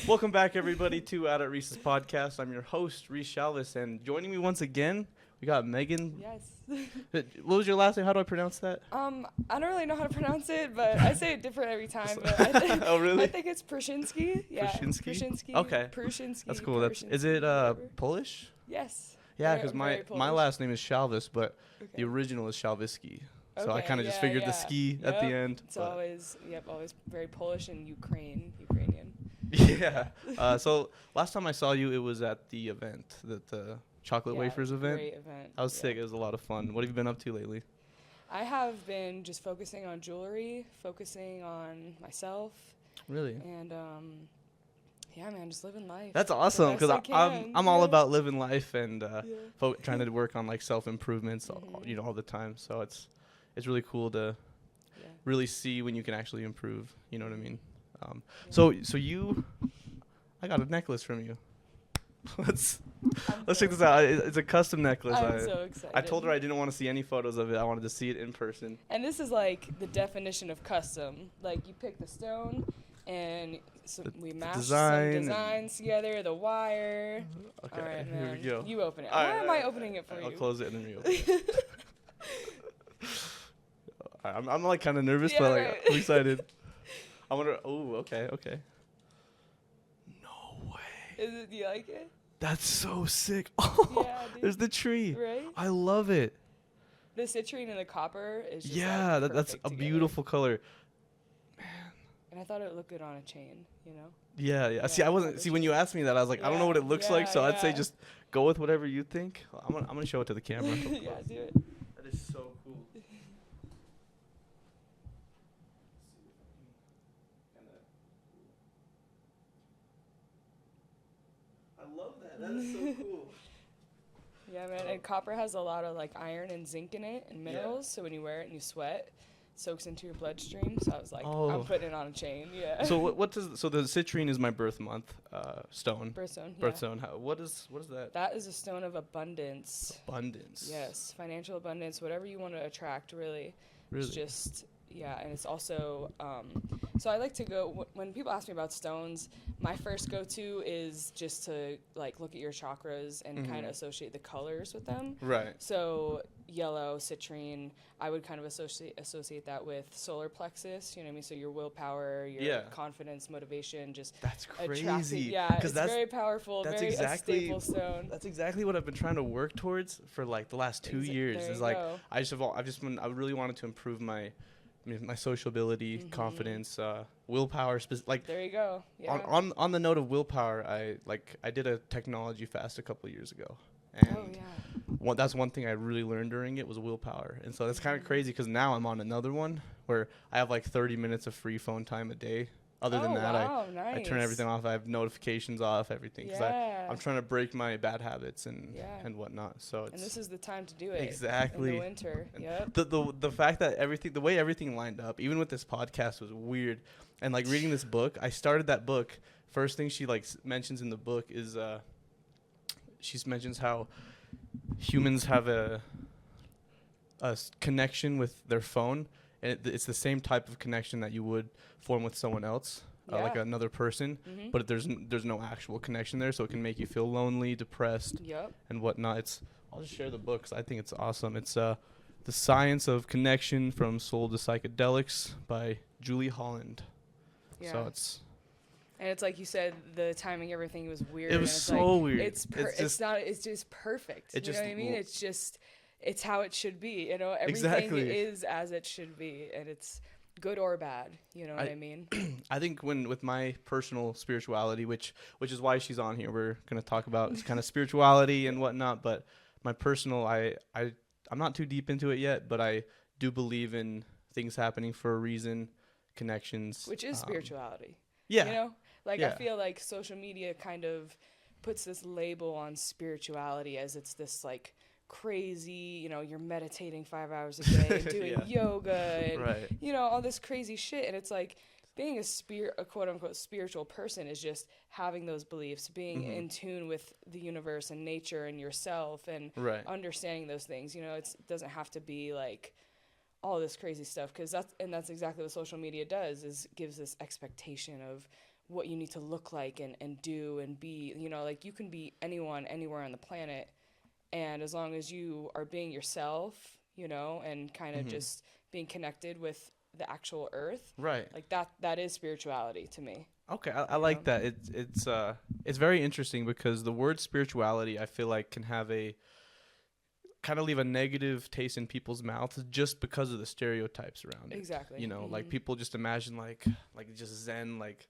Welcome back, everybody, to Out at Reese's podcast. I'm your host, Reese Shalvis, and joining me once again, we got Meghan. Yes. What was your last name? How do I pronounce that? I don't really know how to pronounce it, but I say it different every time. But Oh, really? I think it's Prushinski. Yeah. Prushinski? Okay. Prushinski. That's cool. Is it Polish? Yes. Yeah, because my last name is Shalvis, but Okay. the original is Shalviski. So I Okay, kind of just figured the ski at the end. It's always very Polish and Ukrainian. Yeah. So last time I saw you, it was at the event, the chocolate wafers event. Great event. That was sick. It was a lot of fun. What have you been up to lately? I have been just focusing on jewelry, focusing on myself. Really? And yeah, man, just living life. That's awesome, because I'm all about living life and trying to work on like self improvements, all the time. So it's really cool to really see when you can actually improve. You know what I mean? So I got a necklace from you. Let's check this out. It's a custom necklace. I'm so excited. I told her I didn't want to see any photos of it. I wanted to see it in person. And this is like the definition of custom. Like you pick the stone, and we match some designs together. The wire. Okay, all right, here man. we go. You open it. All Why right, am I opening it for you? I'll close it and then reopen it. I'm like kind of nervous, but like I'm excited. I wonder. Oh, okay. No way. Do you like it? That's so sick. Oh, Yeah, dude. there's the tree. Right? I love it. The citrine and the copper is just that's perfect a together. beautiful color. And I thought it would look good on a chain, you know? Yeah. See, when you asked me that, I was like, I don't know what it looks like, so I'd say just go with whatever you think. I'm gonna show it to the camera. Yeah, do it. That is so cool. I love that. That is so cool. Yeah, man. And copper has a lot of like iron and zinc in it and minerals. So when you wear it and you sweat, it soaks into your bloodstream. So I was like, I'm putting it on a chain. Yeah. So so the citrine is my birth month stone. Birthstone. Birthstone. What is that? That is a stone of abundance. Abundance. Yes, financial abundance, whatever you want to attract, really. Really? It's just, and it's also, so I like to go, when people ask me about stones, my first go-to is just to, like, look at your chakras and kind of associate the colors with them. Right. So yellow, citrine, I would kind of associate that with solar plexus, you know what I mean? So your willpower, your confidence, motivation, just that's crazy. Attracting. Yeah, it's very powerful, a staple stone. That's exactly what I've been trying to work towards for like the last 2 years. Is like I really wanted to improve my social ability, confidence, willpower. There you go. Yeah. On the note of willpower, I did a technology fast a couple of years ago, and that's one thing I really learned during it was willpower. And so that's kind of crazy because now I'm on another one where I have like 30 minutes of free phone time a day. Other than that, I turn everything off. I have notifications off, everything. Because I'm trying to break my bad habits and whatnot. So and this is the time to do it. Exactly. In the winter. Yep. The fact that the way everything lined up, even with this podcast, was weird. And like reading this book, I started that book. First thing she like mentions in the book is she mentions how humans have a connection with their phone. And it's the same type of connection that you would form with someone else, like another person, but there's no actual connection there, so it can make you feel lonely, depressed, and whatnot. I'll just share the book 'cause I think it's awesome. It's The Science of Connection from Soul to Psychedelics by Julie Holland. Yeah. So it's... And it's like you said, the timing, everything was weird. It was so weird. It's just perfect. You know what I mean? It's just... It's how it should be, you know. Everything is as it should be, and it's good or bad. You know what I mean? I think with my personal spirituality, which is why she's on here, we're gonna talk about kind of spirituality and whatnot. But my personal, I'm not too deep into it yet, but I do believe in things happening for a reason, connections, which is spirituality. Yeah, you know, like I feel like social media kind of puts this label on spirituality as it's this like crazy, you know, you're meditating 5 hours a day and doing yoga and you know, all this crazy shit. And it's like being a quote unquote spiritual person is just having those beliefs, being in tune with the universe and nature and yourself and understanding those things. You know, it doesn't have to be like all this crazy stuff, because that's exactly what social media does, is gives this expectation of what you need to look like and do and be, you know, like you can be anyone, anywhere on the planet. And as long as you are being yourself, you know, and kind of just being connected with the actual earth. Right. Like that is spirituality to me. Okay, I like that. It's very interesting because the word spirituality, I feel like, can have a kind of leave a negative taste in people's mouths just because of the stereotypes around it. Exactly. You know, like people just imagine like just Zen, like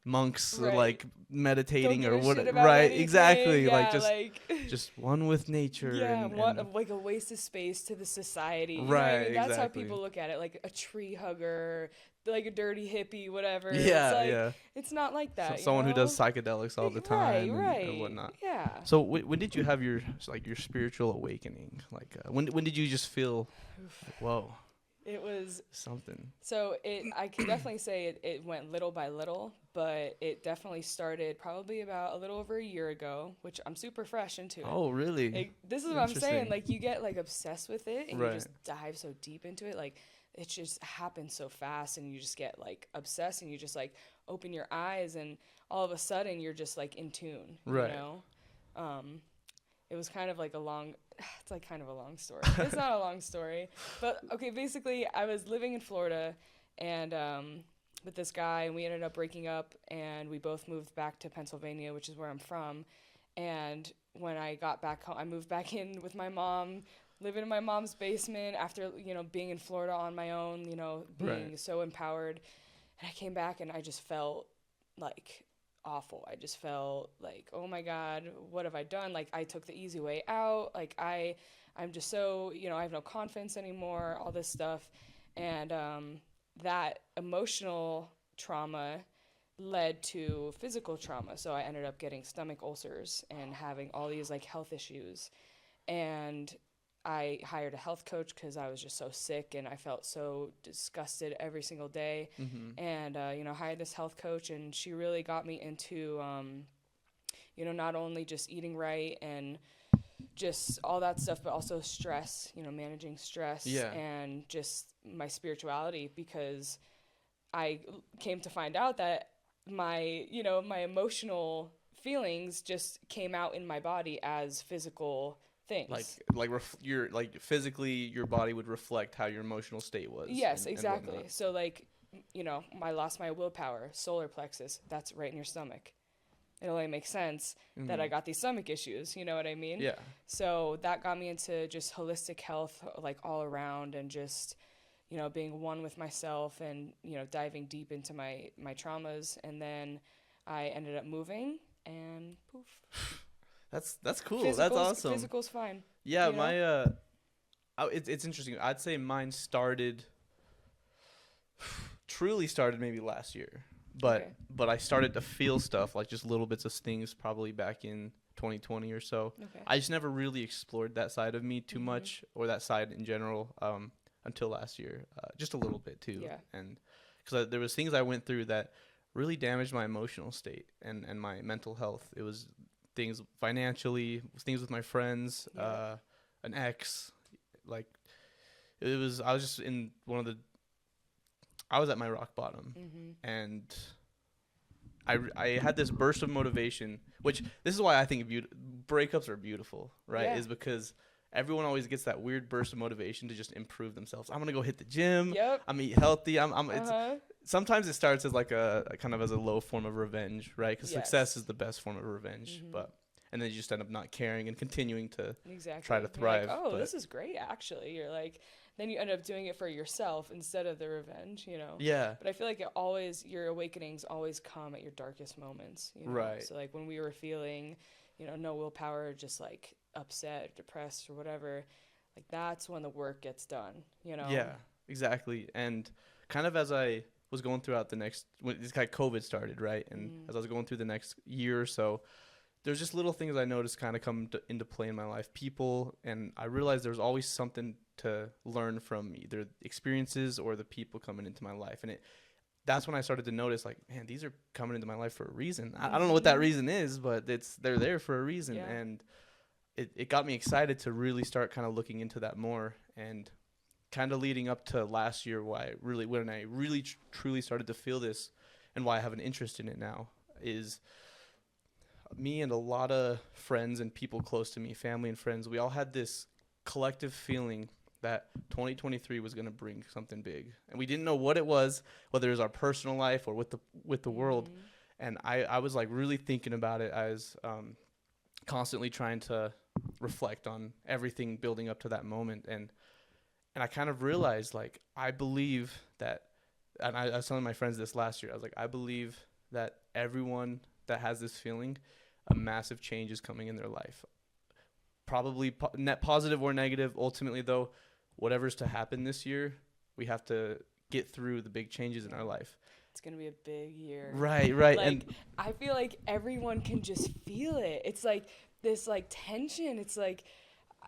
monks Right. like meditating or what, right? anything. Exactly. Yeah, like just one with nature. Yeah, and like a waste of space to the society. You right. know what I mean? That's exactly. how people look at it, like a tree hugger, like a dirty hippie, whatever. Yeah, it's like, yeah. It's not like that. Someone you who know? does psychedelics all the time, and whatnot. Yeah. So when did you have your spiritual awakening? Like when did you just feel, like, whoa? It was something. So I can definitely say it went little by little, but it definitely started probably about a little over a year ago, which I'm super fresh into. Oh, really? This is what I'm saying. Like, you get like obsessed with it, and right. you just dive so deep into it. Like, it just happens so fast, and you just get like obsessed, and you just like open your eyes, and all of a sudden you're just like in tune. Right. You know. It was kind of like it's like kind of a long story. It's not a long story, but okay, basically I was living in Florida and with this guy, and we ended up breaking up, and we both moved back to Pennsylvania, which is where I'm from. And when I got back home, I moved back in with my mom, living in my mom's basement after, you know, being in Florida on my own, you know, being so empowered. And I came back and I just felt like awful. I just felt like, oh my God, what have I done? Like, I took the easy way out. Like, I'm just so, you know, I have no confidence anymore, all this stuff. And that emotional trauma led to physical trauma. So I ended up getting stomach ulcers and having all these like health issues. And I hired a health coach because I was just so sick and I felt so disgusted every single day. And, you know, hired this health coach, and she really got me into, you know, not only just eating right and just all that stuff, but also stress, you know, managing stress and just my spirituality, because I came to find out that my emotional feelings just came out in my body as physical things. Like physically your body would reflect how your emotional state was. Yes, exactly. So like, you know, I lost my willpower, solar plexus, that's right in your stomach. It only makes sense that I got these stomach issues, you know what I mean? Yeah. So that got me into just holistic health, like all around, and just, you know, being one with myself and, you know, diving deep into my traumas. And then I ended up moving, and poof. That's cool. That's awesome. Physical's fine. Yeah, you know? It's interesting. I'd say mine truly started maybe last year. But I started to feel stuff, like just little bits of things, probably back in 2020 or so. Okay. I just never really explored that side of me too much, or that side in general, until last year, just a little bit too. Yeah. And because there was things I went through that really damaged my emotional state and my mental health. It was things financially, things with my friends, an ex, like I was just in I was at my rock bottom, and I had this burst of motivation, which this is why I think breakups are beautiful, right? Yeah. Is because everyone always gets that weird burst of motivation to just improve themselves. I'm going to go hit the gym. Yep. I'm eat healthy. Sometimes it starts as like a kind of as a low form of revenge, right? Because success is the best form of revenge, and then you just end up not caring and continuing to try to thrive. You're like, this is great, actually. You're like, then you end up doing it for yourself instead of the revenge, you know? Yeah. But I feel like your awakenings always come at your darkest moments, you know? Right. So like when we were feeling, you know, no willpower, just like upset, depressed or whatever, like that's when the work gets done, you know? Yeah, exactly. And kind of as I was going throughout when this kind of COVID started, right? And as I was going through the next year or so, there's just little things I noticed kind of come into play in my life. People, and I realized there was always something to learn from either experiences or the people coming into my life. And that's when I started to notice, like, man, these are coming into my life for a reason. I don't know what that reason is, but they're there for a reason. Yeah. And it got me excited to really start kind of looking into that more, and kind of leading up to last year when I really truly started to feel this and why I have an interest in it now is me and a lot of friends and people close to me, family and friends, we all had this collective feeling that 2023 was going to bring something big, and we didn't know what it was, whether it was our personal life or with the world. And I was like really thinking about it. I was constantly trying to reflect on everything building up to that moment, and I kind of realized, like, I believe that, and I was telling my friends this last year, I was like, I believe that everyone that has this feeling, a massive change is coming in their life. Probably net positive or negative. Ultimately, though, whatever's to happen this year, we have to get through the big changes in our life. It's going to be a big year. Right. Like, And I feel like everyone can just feel it. It's like this like tension. It's like,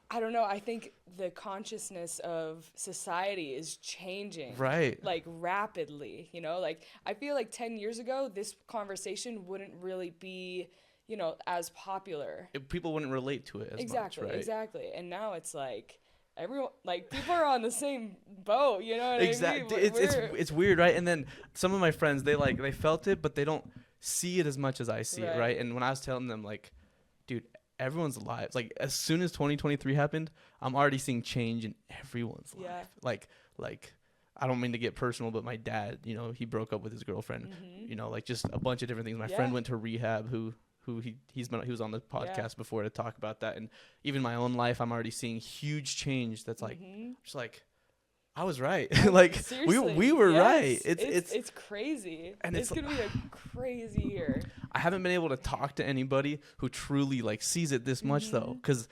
I don't know. I think the consciousness of society is changing. Right. Like rapidly, you know, like I feel like 10 years ago, this conversation wouldn't really be, you know, as popular. People wouldn't relate to it as much, right? Exactly. And now it's like everyone, like people are on the same boat, you know what I mean? It's weird, right? And then some of my friends, they felt it, but they don't see it as much as I see it, right? And when I was telling them, like, dude, everyone's lives, like, as soon as 2023 happened, I'm already seeing change in everyone's life. Like I don't mean to get personal, but my dad, you know, he broke up with his girlfriend, you know, like just a bunch of different things. My friend went to rehab, he was on the podcast before to talk about that. And even my own life, I'm already seeing huge change. That's like, just like, I was right. Like we were right. It's crazy. And it's going to be a crazy year. I haven't been able to talk to anybody who truly like sees it this much though. Cause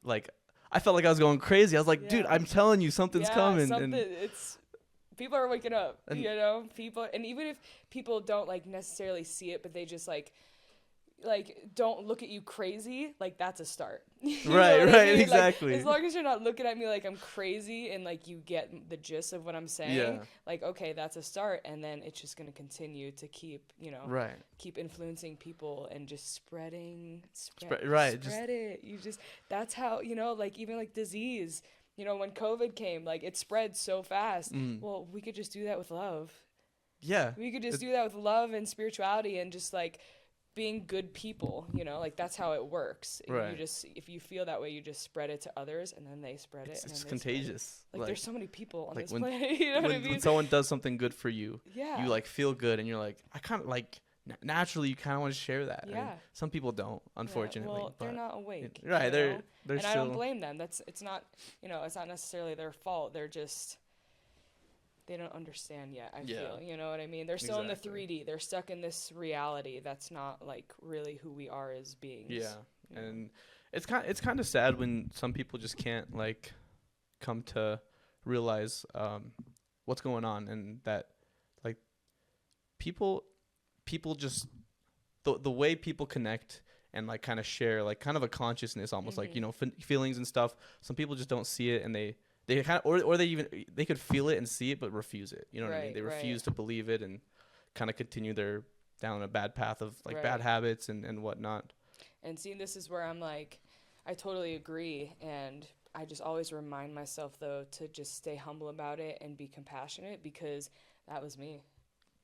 like I felt like I was going crazy. I was like, dude, I'm telling you, something's coming. People are waking up, you know, and even if people don't like necessarily see it, but they just like don't look at you crazy, like that's a start. Right, I mean? Exactly. Like, as long as you're not looking at me like I'm crazy and like you get the gist of what I'm saying, like, okay, that's a start. And then it's just going to continue to keep, you know, keep influencing people and just spread it. That's how, you know, like even like disease, you know, when COVID came, like it spread so fast. Well, we could just do that with love. Yeah. We could just do that with love and spirituality and just like being good people, you know, like that's how it works. Right. If you feel that way, you just spread it to others, and then they spread it. It's contagious. Like there's so many people on this planet. You know what I mean? When someone does something good for you, you like feel good, and you're like, I kind of like naturally you kind of want to share that. Yeah. I mean, some people don't, unfortunately. Well, they're not awake. Right. They're and still. I don't blame them. It's not, you know, it's not necessarily their fault. They're just. They don't understand yet, I feel. You know what I mean? They're still in the 3D. They're stuck in this reality that's not, like, really who we are as beings. Yeah. And it's kind of sad when some people just can't, like, come to realize what's going on, and that, like, people just the way people connect and, like, kind of share, like, kind of a consciousness almost, like, you know, feelings and stuff. Some people just don't see it, and they kind of, or they could feel it and see it, but refuse it. You know what I mean? They refuse to believe it and kind of continue down a bad path of like bad habits and whatnot. And see, this is where I'm like, I totally agree. And I just always remind myself though, to just stay humble about it and be compassionate, because that was me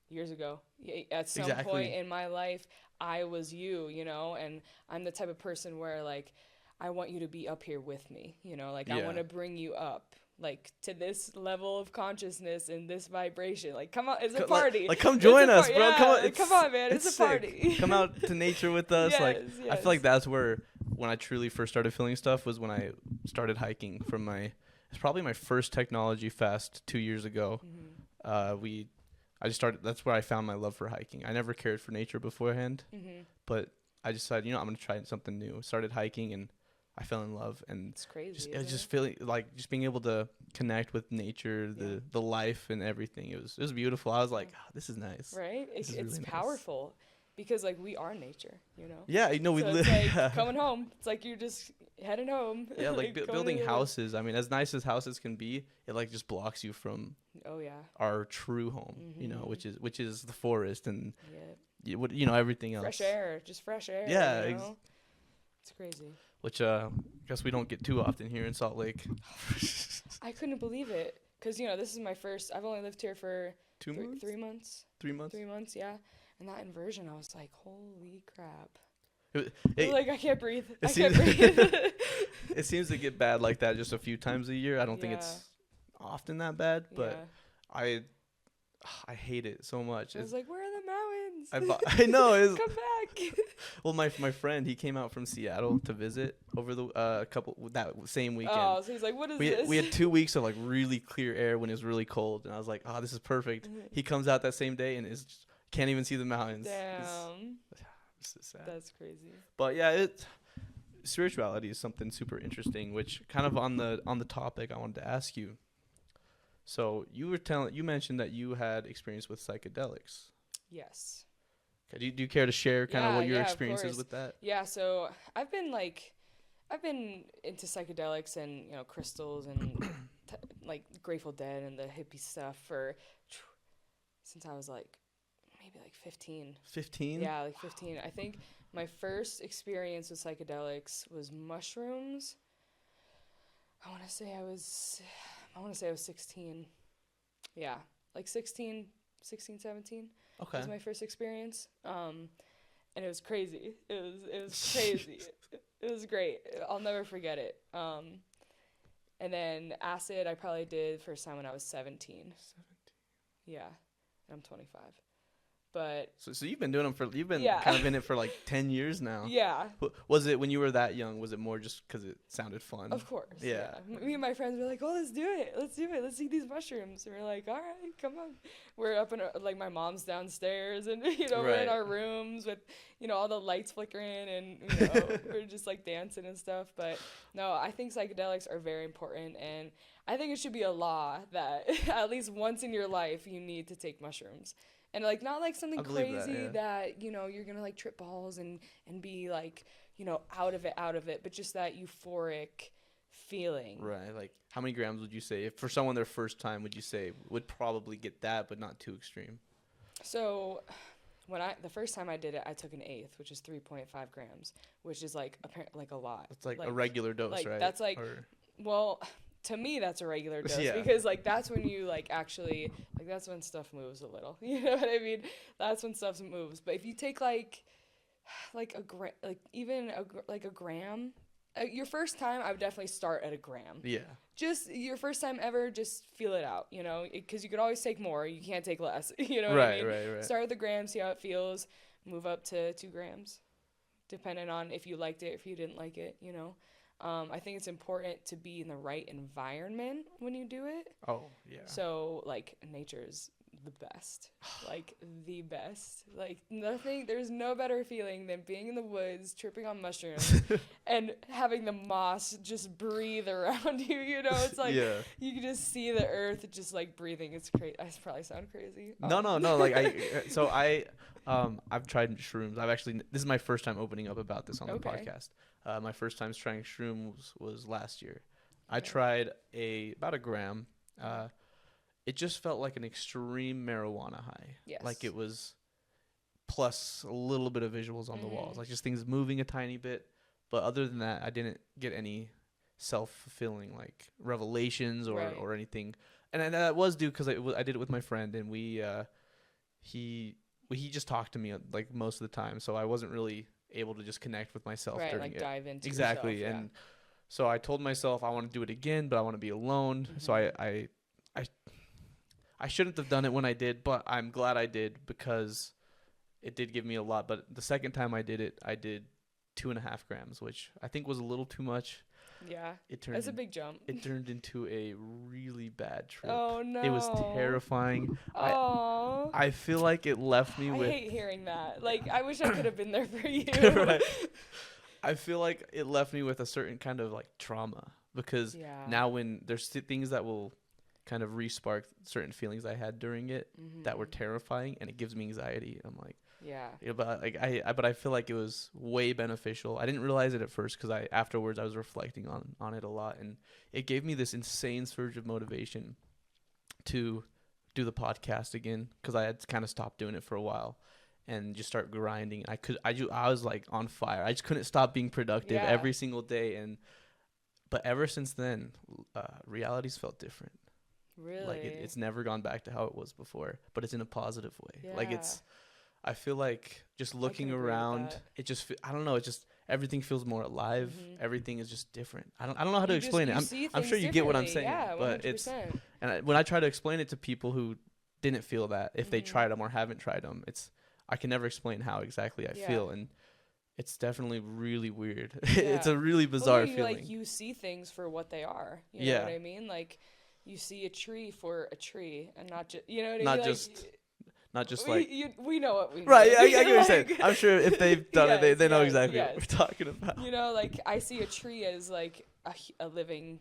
years ago. At some point in my life, I was you know, and I'm the type of person where like, I want you to be up here with me, you know, like I want to bring you up like to this level of consciousness and this vibration. Like, come on, it's a party. Like come join us, bro. Yeah, come on, man. It's a party. Come out to nature with us. I feel like that's where, when I truly first started feeling stuff, was when I started hiking it's probably my first technology fast 2 years ago. That's where I found my love for hiking. I never cared for nature beforehand, but I decided, you know, I'm going to try something new. Started hiking and I fell in love, and it's crazy. Just feeling like just being able to connect with nature, the life and everything. It was beautiful. I was like, this is nice. Right? It's really powerful because like we are nature, you know? Yeah, you know, so it's like coming home. It's like you're just heading home. Yeah, like building houses. I mean, as nice as houses can be, it like just blocks you from our true home, you know, which is the forest and you know, everything else. Fresh air. Yeah. You know? It's crazy. Which I guess we don't get too often here in Salt Lake. I couldn't believe it because, you know, this is my first. I've only lived here for months? 3 months. 3 months? 3 months, yeah. And that inversion, I was like, holy crap. It, like, I can't breathe. I can't breathe. It seems to get bad like that just a few times a year. I don't think it's often that bad, but I hate it so much. I was like, where are the mountains? I know. Come back. Well, my friend, he came out from Seattle to visit over the that same weekend. Oh, so he's like, what is this? We had 2 weeks of like really clear air when it was really cold, and I was like, oh, this is perfect. He comes out that same day and can't even see the mountains. Damn. It's sad. That's crazy. But yeah, spirituality is something super interesting, which kind of on the topic I wanted to ask you. So you mentioned that you had experience with psychedelics. Yes. Okay, do you care to share kind of what your experience is with that? Yeah, so I've been into psychedelics and, crystals and like Grateful Dead and the hippie stuff since I was maybe 15. 15? Yeah, 15. I think my first experience with psychedelics was mushrooms. I want to say I was 16. Yeah, 16, 17. Okay. Was my first experience. And it was crazy. It was crazy. It was great. I'll never forget it. And then acid I probably did first time when I was 17. Yeah. I'm 25. But so you've been doing them kind of in it for 10 years now. Yeah. Was it when you were that young? Was it more just because it sounded fun? Of course. Yeah. Me and my friends were like, "Oh, let's do it. Let's eat these mushrooms." And we're like, "All right, come on." We're up in my mom's downstairs, and we're in our rooms with all the lights flickering, and we're just dancing and stuff. But no, I think psychedelics are very important, and I think it should be a law that at least once in your life you need to take mushrooms. And not something crazy that you're gonna trip balls and be out of it, but just that euphoric feeling. Right. How many grams would you say, if for someone their first time, would you say would probably get that, but not too extreme? So when the first time I did it, I took an eighth, which is 3.5 grams, which is apparently a lot. It's a regular dose, right? That's well. To me, that's a regular dose because that's when you actually that's when stuff moves a little. You know what I mean? That's when stuff moves. But if you take a gram, your first time, I would definitely start at a gram. Yeah. Just your first time ever, just feel it out. Because you could always take more. You can't take less. You know what I mean? Right. Start with the gram, see how it feels. Move up to 2 grams, depending on if you liked it, if you didn't like it. I think it's important to be in the right environment when you do it. Oh, yeah. So, nature's the best. The best. There's no better feeling than being in the woods, tripping on mushrooms, and having the moss just breathe around you, It's you can just see the earth just, breathing. It's crazy. I probably sound crazy. No. I've tried shrooms. This is my first time opening up about this on the podcast. My first time trying shrooms was last year. I tried about a gram. It just felt like an extreme marijuana high. Yes. It was plus a little bit of visuals on the walls, just things moving a tiny bit. But other than that, I didn't get any self-fulfilling revelations or anything. And that was due because I did it with my friend, and he just talked to me most of the time, so I wasn't really able to just connect with myself during it. Dive into exactly yourself, and so I told myself I want to do it again, but I want to be alone. So I shouldn't have done it when I did, but I'm glad I did because it did give me a lot. But the second time I did it, I did 2.5 grams, which I think was a little too much. Yeah, that's a big jump. It turned into a really bad trip. Oh, no. It was terrifying. Oh. I feel like it left me with... I hate hearing that. I wish I could have been there for you. Right. I feel like it left me with a certain kind of trauma because now when there's things that will kind of re-spark certain feelings I had during it that were terrifying, and it gives me anxiety. I'm like... Yeah. But I feel like it was way beneficial. I didn't realize it at first because afterwards I was reflecting on it a lot, and it gave me this insane surge of motivation to do the podcast again because I had kind of stopped doing it for a while and just start grinding. I was on fire. I just couldn't stop being productive every single day, but ever since then, reality's felt different. Really? Like it's never gone back to how it was before, but it's in a positive way. Yeah. Like I feel like just looking around, it just, I don't know, it just, everything feels more alive. Everything is just different. I don't know how to explain it. I'm sure you get what I'm saying. Yeah, 100%. But it's, and when I try to explain it to people who didn't feel that, if they tried them or haven't tried them, I can never explain how exactly I feel. And it's definitely really weird. It's a really bizarre feeling. Like, you see things for what they are. You know what I mean? Like, you see a tree for a tree and not just, you know what I mean? Not just we know what we mean. Right, I get what you're saying. I'm sure if they've done it, they know exactly what we're talking about. You know, like, I see a tree as like a living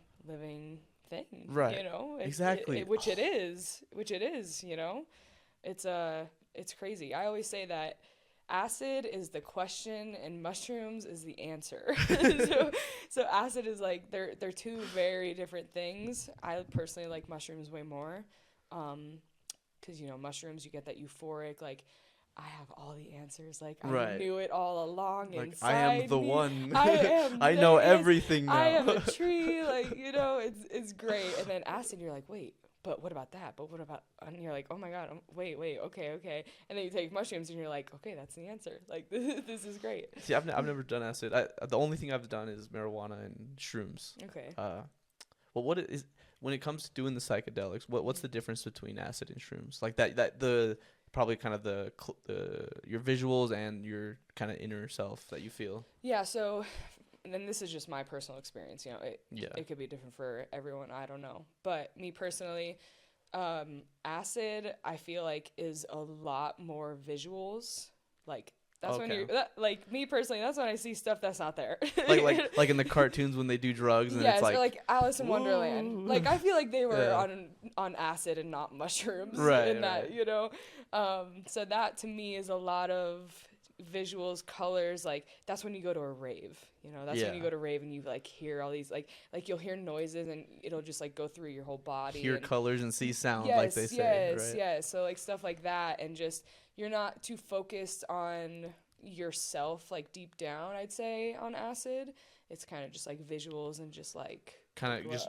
thing. Right. You know, exactly. Which it is. You know, it's crazy. I always say that acid is the question and mushrooms is the answer. so acid is like they're two very different things. I personally like mushrooms way more. Because, you know, mushrooms, you get that euphoric, like, I have all the answers. Like, I knew it all along like, inside I am the me. one. I am. I know everything now. I am a tree. Like, you know, it's great. And then acid, you're like, wait, but what about that? But what about, and you're like, oh my God, wait, okay. And then you take mushrooms and you're like, okay, that's the answer. Like, this is great. See, I've never done acid. The only thing I've done is marijuana and shrooms. Okay. Well, what it is, when it comes to doing the psychedelics, what's the difference between acid and shrooms? Like probably kind of your visuals and your kind of inner self that you feel. Yeah. So, and then this is just my personal experience. You know, it could be different for everyone. I don't know, but me personally, acid I feel like is a lot more visuals. Like, that's when you like me personally. That's when I see stuff that's not there. like in the cartoons when they do drugs and it's like Alice in Wonderland. Like, I feel like they were on acid and not mushrooms. Right. That, you know, so that to me is a lot of visuals, colors. Like, that's when you go to a rave. You know, that's when you go to rave and you like hear all these like you'll hear noises and it'll just like go through your whole body. Hear colors and see sound, like they say. Yes, yes. So like stuff like that, and just you're not too focused on yourself, like deep down, I'd say, on acid. It's kind of just like visuals and just like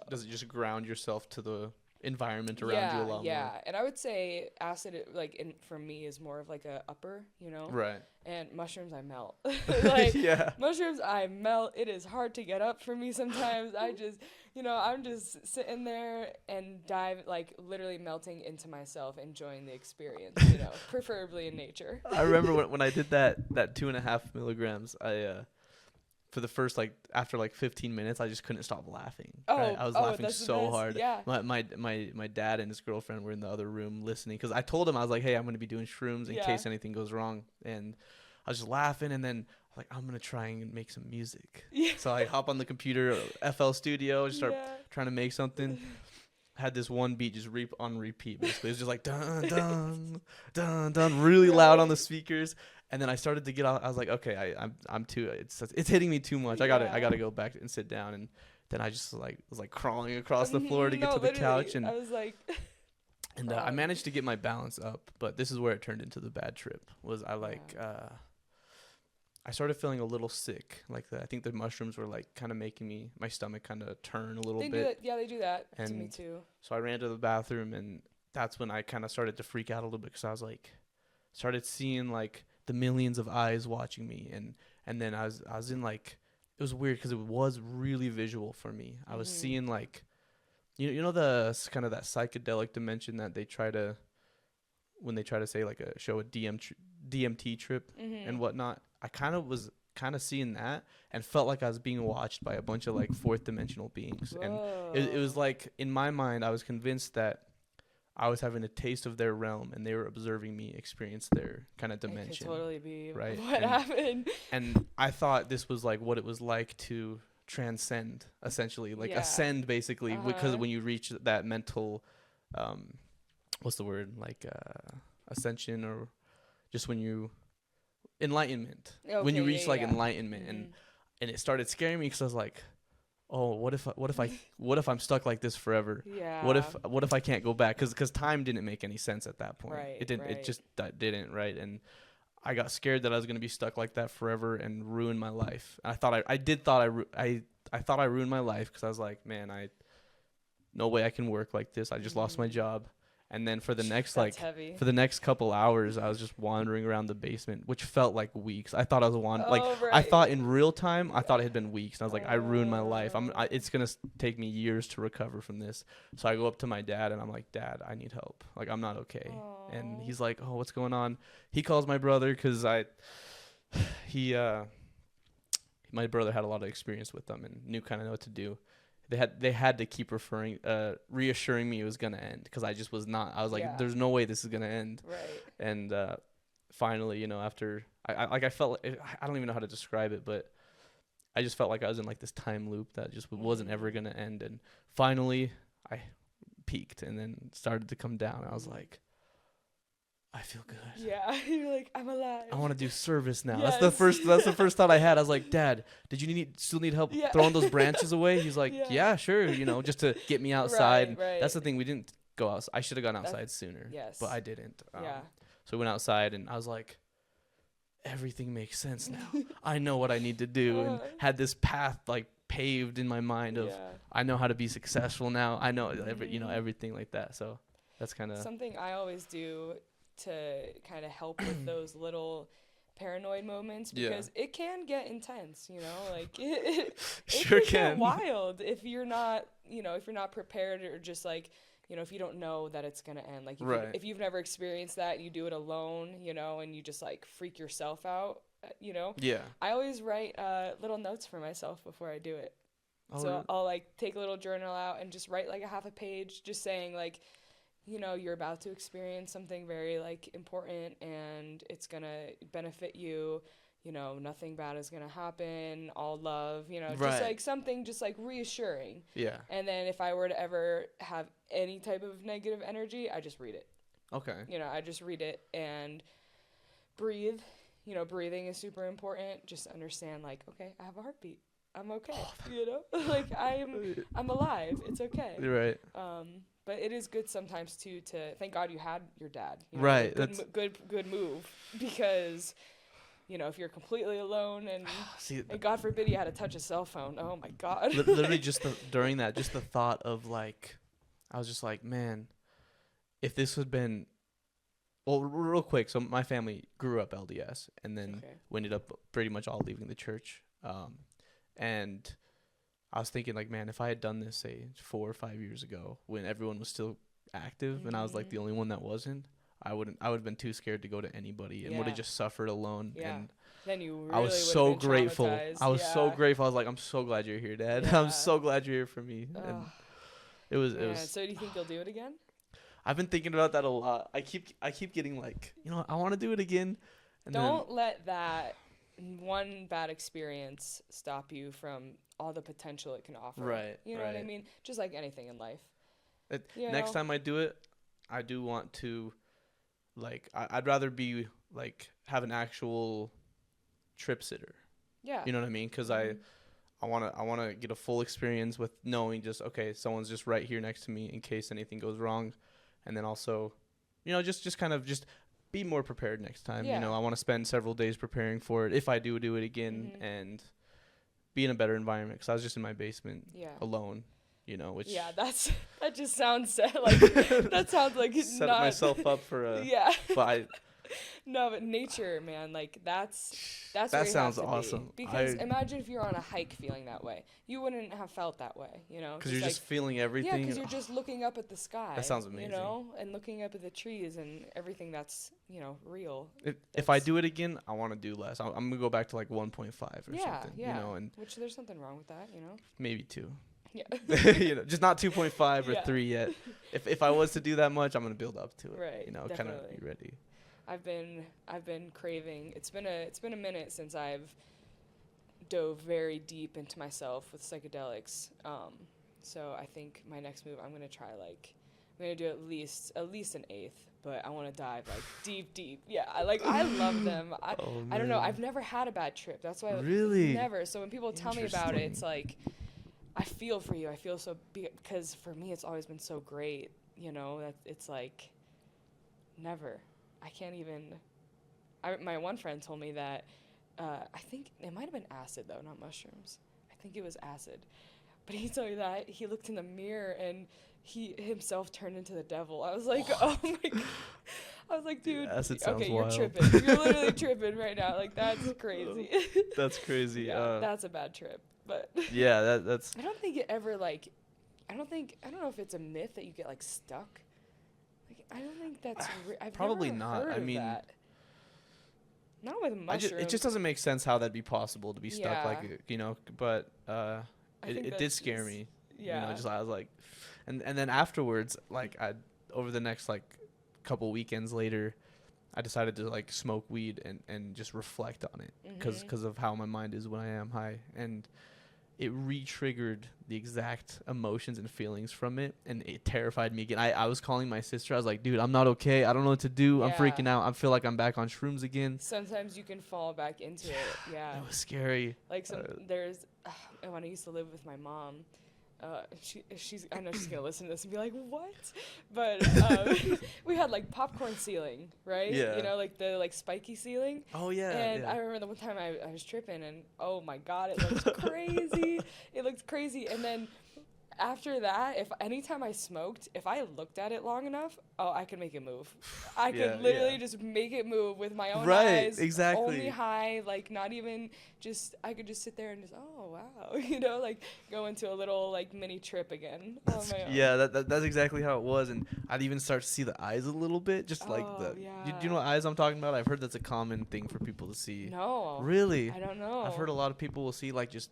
does it just ground yourself to the environment around you a lot more? Yeah, and I would say acid, like, for me, is more of like a upper, you know? Right. And mushrooms, I melt. Like, mushrooms, I melt. It is hard to get up for me sometimes. I just, you know, I'm just sitting there and like, literally melting into myself, enjoying the experience, you know, preferably in nature. I remember when I did that 2.5 milligrams, for the first, like, after like 15 minutes, I just couldn't stop laughing. Right? I was laughing so hard. Yeah. My dad and his girlfriend were in the other room listening, because I told him, I was like, hey, I'm going to be doing shrooms in case anything goes wrong. And I was just laughing, and then I was like, I'm going to try and make some music. Yeah. So I hop on the computer, FL Studio, and start trying to make something. Had this one beat just on repeat, basically. It was just like dun dun dun dun, really loud on the speakers. And then I started to get off. I was like, okay, I'm too. It's hitting me too much. I gotta go back and sit down. And then I just was like crawling across the floor to get to the couch. And I was like, and I managed to get my balance up, but this is where it turned into the bad trip. I started feeling a little sick. Like I think the mushrooms were like kind of making my stomach kind of turn a little bit. They do that and to me too. So I ran to the bathroom, and that's when I kind of started to freak out a little bit, because I was like, started seeing like the millions of eyes watching me, and then I was in like, it was weird because it was really visual for me. I was seeing like, you know the kind of that psychedelic dimension that they try to, when they try to say like show a DMT trip and whatnot. I was kind of seeing that and felt like I was being watched by a bunch of like fourth dimensional beings. Whoa. And it was like, in my mind, I was convinced that I was having a taste of their realm and they were observing me experience their kind of dimension. It could totally be right? What happened. And I thought this was like what it was like to transcend, essentially, like ascend, basically, because when you reach that mental, what's the word, like ascension, or just when you enlightenment. Okay, when you reach enlightenment, and it started scaring me, because I was like, oh, what if I'm stuck like this forever? Yeah. What if I can't go back? Because time didn't make any sense at that point. Right. It didn't. Right. It just didn't. Right. And I got scared that I was going to be stuck like that forever and ruin my life. And I thought I ruined my life, because I was like, man, no way I can work like this. I just lost my job. And then for the next heavy. for the next couple hours, I was just wandering around the basement, which felt like weeks. I thought I was Right. I thought in real time, I thought it had been weeks. And I was like, I ruined my life. It's gonna take me years to recover from this. So I go up to my dad and I'm like, Dad, I need help. Like, I'm not okay. And he's like, oh, what's going on? He calls my brother because my brother had a lot of experience with them and knew kind of what to do. They had to keep reassuring me it was gonna end, because I just was not. I was like, there's no way this is gonna end. Right. And finally, you know, after I felt I don't even know how to describe it, but I just felt like I was in like this time loop that just wasn't ever gonna end. And finally, I peaked and then started to come down. I was like, I feel good. Yeah, you're like, I'm alive. I want to do service now. Yes. That's the first thought I had. I was like, Dad, did you still need help throwing those branches away? He's like, yeah, sure, you know, just to get me outside. Right. That's the thing, we didn't go outside. I should have gone outside sooner. Yes. But I didn't. So we went outside and I was like, everything makes sense now. I know what I need to do, and had this path like paved in my mind of I know how to be successful now. I know everything like that. So that's kind of something I always do to kind of help with those little paranoid moments, because it can get intense, you know, like it sure can get wild if you're not prepared, or just like, you know, if you don't know that it's going to end, like if you've never experienced that, you do it alone, you know, and you just like freak yourself out, you know. I always write little notes for myself before I do it. So I'll like take a little journal out and just write like a half a page, just saying like, you know, you're about to experience something very like important and it's gonna benefit you, you know, nothing bad is gonna happen, all love, you know, just like something just like reassuring. And then if I were to ever have any type of negative energy, I just read it. You know, I just read it and breathe. You know, breathing is super important. Just understand like, okay, I have a heartbeat, I'm okay. You know, like I'm alive, it's okay. But it is good sometimes too to thank God you had your dad. You know, good move, because, you know, if you're completely alone and God forbid you had to touch a cell phone. Oh my God. Literally just during that, just the thought of like, I was just like, man, if this had been, well, real quick. So my family grew up LDS, and then we ended up pretty much all leaving the church. And I was thinking like, man, if I had done this, say 4 or 5 years ago when everyone was still active and I was like the only one that wasn't, I would have been too scared to go to anybody and would have just suffered alone. And then you really I was so grateful. I was so grateful. I was like, I'm so glad you're here, Dad. I'm so glad you're here for me. And it was. So do you think you'll do it again? I've been thinking about that a lot. I keep getting like, you know, I want to do it again. And don't let that one bad experience stop you from all the potential it can offer. You know what I mean? Just like anything in life. Next time I do it, I do want to, like, I'd rather be like have an actual trip sitter. You know what I mean? Because I want to get a full experience with knowing just, okay, someone's just right here next to me in case anything goes wrong, and then also, you know, just kind of just be more prepared next time. You know, I want to spend several days preparing for it if I do it again, and be in a better environment, because I was just in my basement alone, you know, which that just sounds like that sounds like set myself up for a but no, but nature, man, like that sounds awesome. Because imagine if you're on a hike feeling that way, you wouldn't have felt that way, you know, because you're just feeling everything. Because you're just looking up at the sky. That sounds amazing. You know, and looking up at the trees and everything that's, you know, real. If I do it again, I want to do less. I'm gonna go back to like 1.5 or something. You know, and which there's nothing wrong with that, you know. Maybe 2. You know, just not 2.5 or 3 yet. If I was to do that much, I'm gonna build up to it. You know, kind of be ready. I've been craving. It's been a minute since I've dove very deep into myself with psychedelics. So I think my next move, I'm gonna do at least an eighth, but I want to dive like deep. Yeah, I love them. I don't know. I've never had a bad trip. That's why never. So when people tell me about it, it's like, I feel for you. I feel so because for me it's always been so great. You know, that it's like never. I can't even. My one friend told me that I think it might have been acid though, not mushrooms. I think it was acid, But he told me that he looked in the mirror and he himself turned into the devil. I was like, oh my God. I was like, dude, okay, you're tripping. You're literally tripping right now. Like, that's crazy. That's crazy. Yeah, that's a bad trip. But yeah, that's. I don't think it ever, like, I don't know if it's a myth that you get, like, stuck. Like, I don't think that's, I've probably never not. heard I mean, of that. Not with mushrooms. It just doesn't make sense how that'd be possible to be stuck, like, you know, but it did scare me. Yeah. You know, I was like, and then afterwards, like, over the next, like, couple weekends later, I decided to, like, smoke weed and just reflect on it because of how my mind is when I am high, and it re-triggered the exact emotions and feelings from it, and it terrified me again. I was calling my sister. I was like, dude, I'm not okay. I don't know what to do. Yeah. I'm freaking out. I feel like I'm back on shrooms again. Sometimes you can fall back into it. Yeah. It was scary. Like, there's when I used to live with my mom, she's I know she's gonna listen to this and be like, what? But we had, like, popcorn ceiling, right? Yeah. You know, like the, like, spiky ceiling. Oh yeah. And yeah. I remember the one time I was tripping, and oh my God, it looked crazy. It looked crazy. And then after that, anytime I smoked, if I looked at it long enough, I could make it move. I could literally just make it move with my own eyes. Exactly. Only high, like, not even just, I could just sit there and just, oh wow, you know, like, go into a little, like, mini trip again on my own. Yeah, that's exactly how it was, and I'd even start to see the eyes a little bit, just like do you know what eyes I'm talking about? I've heard that's a common thing for people to see. No. Really? I don't know. I've heard a lot of people will see, like, just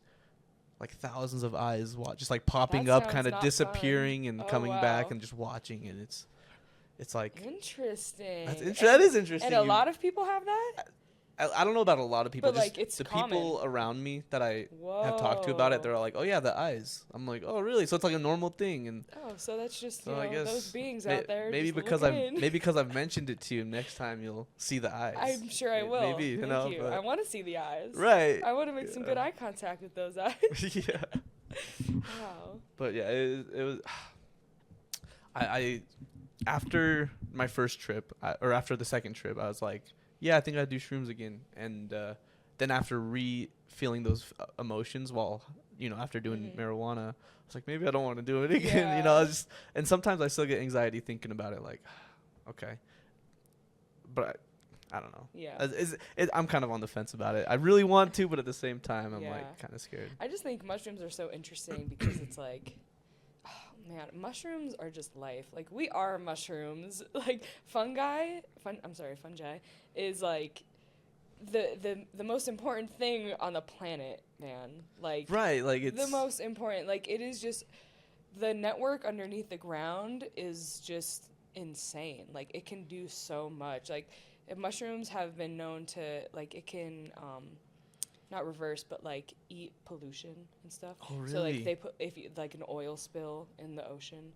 like thousands of eyes just like popping up, kind of disappearing and coming back, and just watching, and it's like interesting. That is interesting. And a lot of people have that. I don't know about a lot of people, but, just like, it's the common. people around me that I have talked to about it. They're all like, "Oh yeah, the eyes." I'm like, "Oh really?" So it's like a normal thing, and so that's just I guess those beings out there. Maybe because I've mentioned it to you. Next time you'll see the eyes. I'm sure I will. Maybe you Thank know. you. I want to see the eyes. Right. I want to make some good eye contact with those eyes. Yeah. Wow. But yeah, it was. I after my first trip, or after the second trip, I was like, yeah, I think I'd do shrooms again. And then after feeling those emotions while, you know, after doing marijuana, I was like, maybe I don't want to do it again. Yeah. You know, and sometimes I still get anxiety thinking about it, like, okay. But I don't know. Yeah. I'm kind of on the fence about it. I really want to, but at the same time, I'm like kind of scared. I just think mushrooms are so interesting because it's like, oh man, mushrooms are just life. Like, we are mushrooms. Like, fungi is like the most important thing on the planet, man. Like, right, like it's the most important. Like, it is just the network underneath the ground is just insane. Like, it can do so much. Like, if mushrooms have been known to, like, it can not reverse, but, like, eat pollution and stuff. Oh, really? So, like, they put, if you, like, an oil spill in the ocean,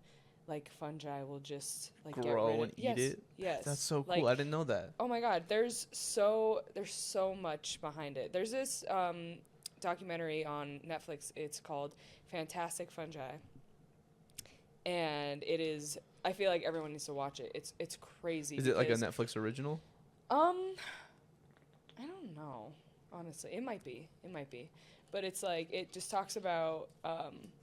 like, fungi will just, like, grow get rid of and eat it. Yes. That's so cool. Like, I didn't know that. Oh my God, there's so much behind it. There's this documentary on Netflix. It's called Fantastic Fungi, and it is. I feel like everyone needs to watch it. It's crazy. Is it like a Netflix original? I don't know. Honestly, it might be, but it's like, it just talks about,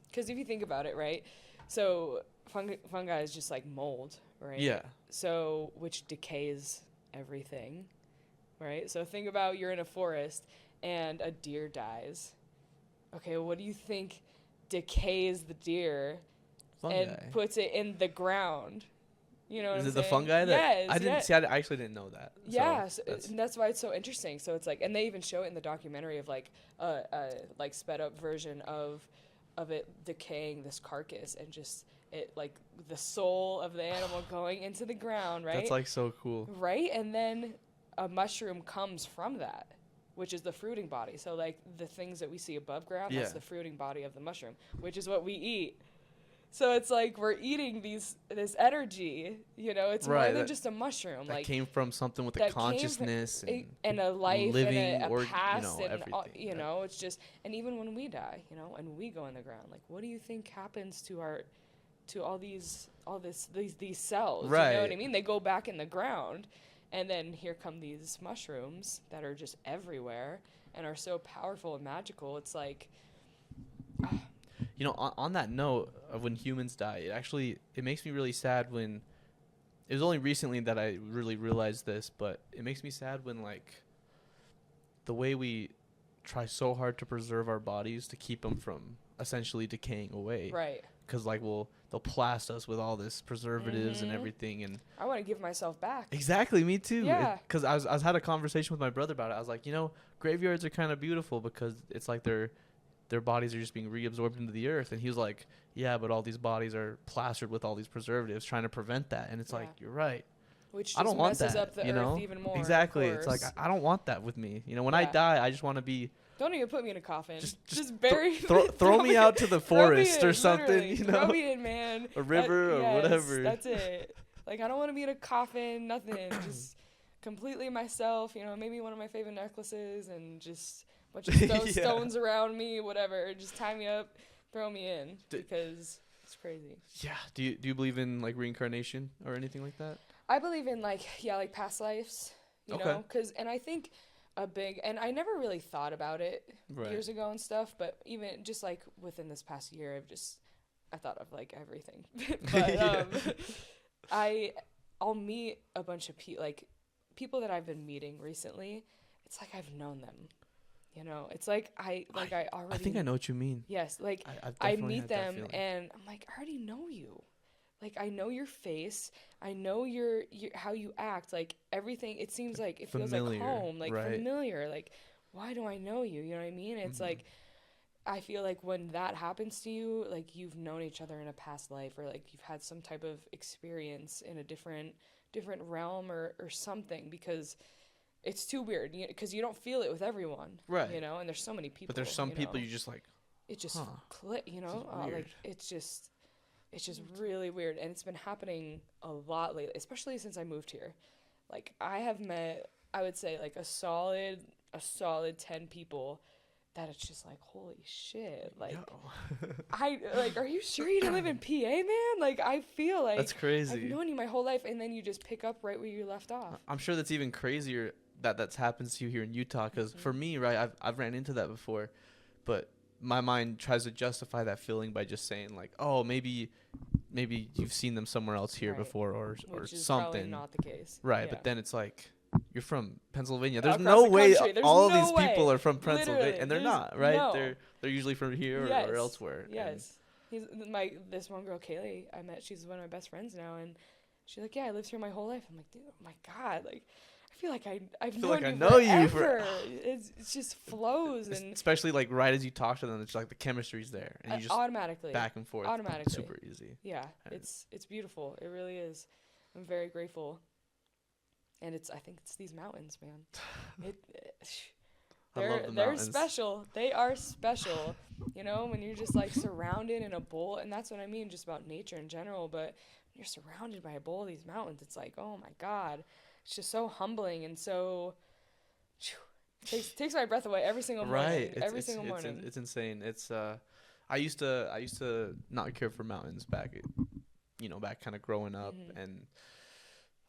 because if you think about it, right, so fungi is just like mold, right? Yeah. So, which decays everything, right? So think about, you're in a forest and a deer dies. Okay, what do you think decays the deer and puts it in the ground? You know what I'm saying? Is it the fungi? Yes. I actually didn't know that. Yeah, and that's why it's so interesting. So it's like, and they even show it in the documentary of like like sped up version of it decaying this carcass, and just it, like, the soul of the animal going into the ground, right? That's like so cool. Right? And then a mushroom comes from that, which is the fruiting body. So, like, the things that we see above ground, that's the fruiting body of the mushroom, which is what we eat. So it's like we're eating this energy, you know. It's more than just a mushroom. That like, came from something with a consciousness and a life living, and a past, you know, and you know, it's just. And even when we die, you know, and we go in the ground, like, what do you think happens to all these cells? Right. You know what I mean? They go back in the ground, and then here come these mushrooms that are just everywhere and are so powerful and magical. It's like. you know, on that note of when humans die, it makes me really sad when, it was only recently that I really realized this, but it makes me sad when, like, the way we try so hard to preserve our bodies to keep them from essentially decaying away. Right. Because, like, they'll blast us with all this preservatives and everything, and I want to give myself back. Exactly, me too. Yeah. Because I was had a conversation with my brother about it. I was like, you know, graveyards are kind of beautiful because it's like their bodies are just being reabsorbed into the earth. And he was like, yeah, but all these bodies are plastered with all these preservatives trying to prevent that. And it's like, you're right. Which I don't want messes that, up the you know? earth even more. Exactly. It's like, I don't want that with me. You know, when I die, I just want to be. Don't even put me in a coffin. Just bury throw me out to the forest or something, you know? Throw me in, man. A river or whatever. That's it. Like, I don't want to be in a coffin, nothing. Just completely myself, you know, maybe one of my favorite necklaces and just a bunch of stones around me, whatever. Just tie me up, throw me in, because it's crazy. Yeah. Do you believe in, like, reincarnation or anything like that? I believe in, like past lives, you know? And I think and I never really thought about it years ago and stuff, but even just, like, within this past year, I thought of, like, everything. But, I'll meet a bunch of people that I've been meeting recently. It's like I've known them, you know. It's like I already. I think I know what you mean. Yes, like I meet them and I'm like, I already know you. Like, I know your face. I know your how you act. Like, everything. It seems like it feels like home. Like, familiar. Like, why do I know you? You know what I mean? It's like, I feel like when that happens to you, like, you've known each other in a past life, or like you've had some type of experience in a different realm or something, because it's too weird, because you don't feel it with everyone, right? You know, and there's so many people. But there's some people you just like. It just click, you know, like it's just really weird, and it's been happening a lot lately, especially since I moved here. Like, I have met, I would say, like a solid 10 people that it's just like, holy shit, like, are you sure you don't live in PA, man? Like, I feel like that's crazy. I've known you my whole life, and then you just pick up right where you left off. I'm sure that's even crazier that's happens to you here in Utah, because for me, right, I've ran into that before, but my mind tries to justify that feeling by just saying, like, oh, maybe you've seen them somewhere else here before, or Which is something. Probably not the case. Right, but then it's like, you're from Pennsylvania. There's no way all of these people are from Pennsylvania, and they're not, right? No. They're usually from here or elsewhere. Yes. This one girl, Kaylee, I met. She's one of my best friends now, and she's like, yeah, I lived here my whole life. I'm like, dude, oh my God, like, I feel like I've known you forever. It just flows, and especially like right as you talk to them, it's like the chemistry's there, and you just automatically back and forth, super easy. Yeah, it's beautiful. It really is. I'm very grateful, and I think it's these mountains, man. They're special. They are special. You know, when you're just like surrounded in a bowl, and that's what I mean, just about nature in general. But when you're surrounded by a bowl of these mountains, it's like, oh my God. It's just so humbling, and so takes my breath away every single morning. Right, every single morning. It's insane. It's I used to not care for mountains back kind of growing up, and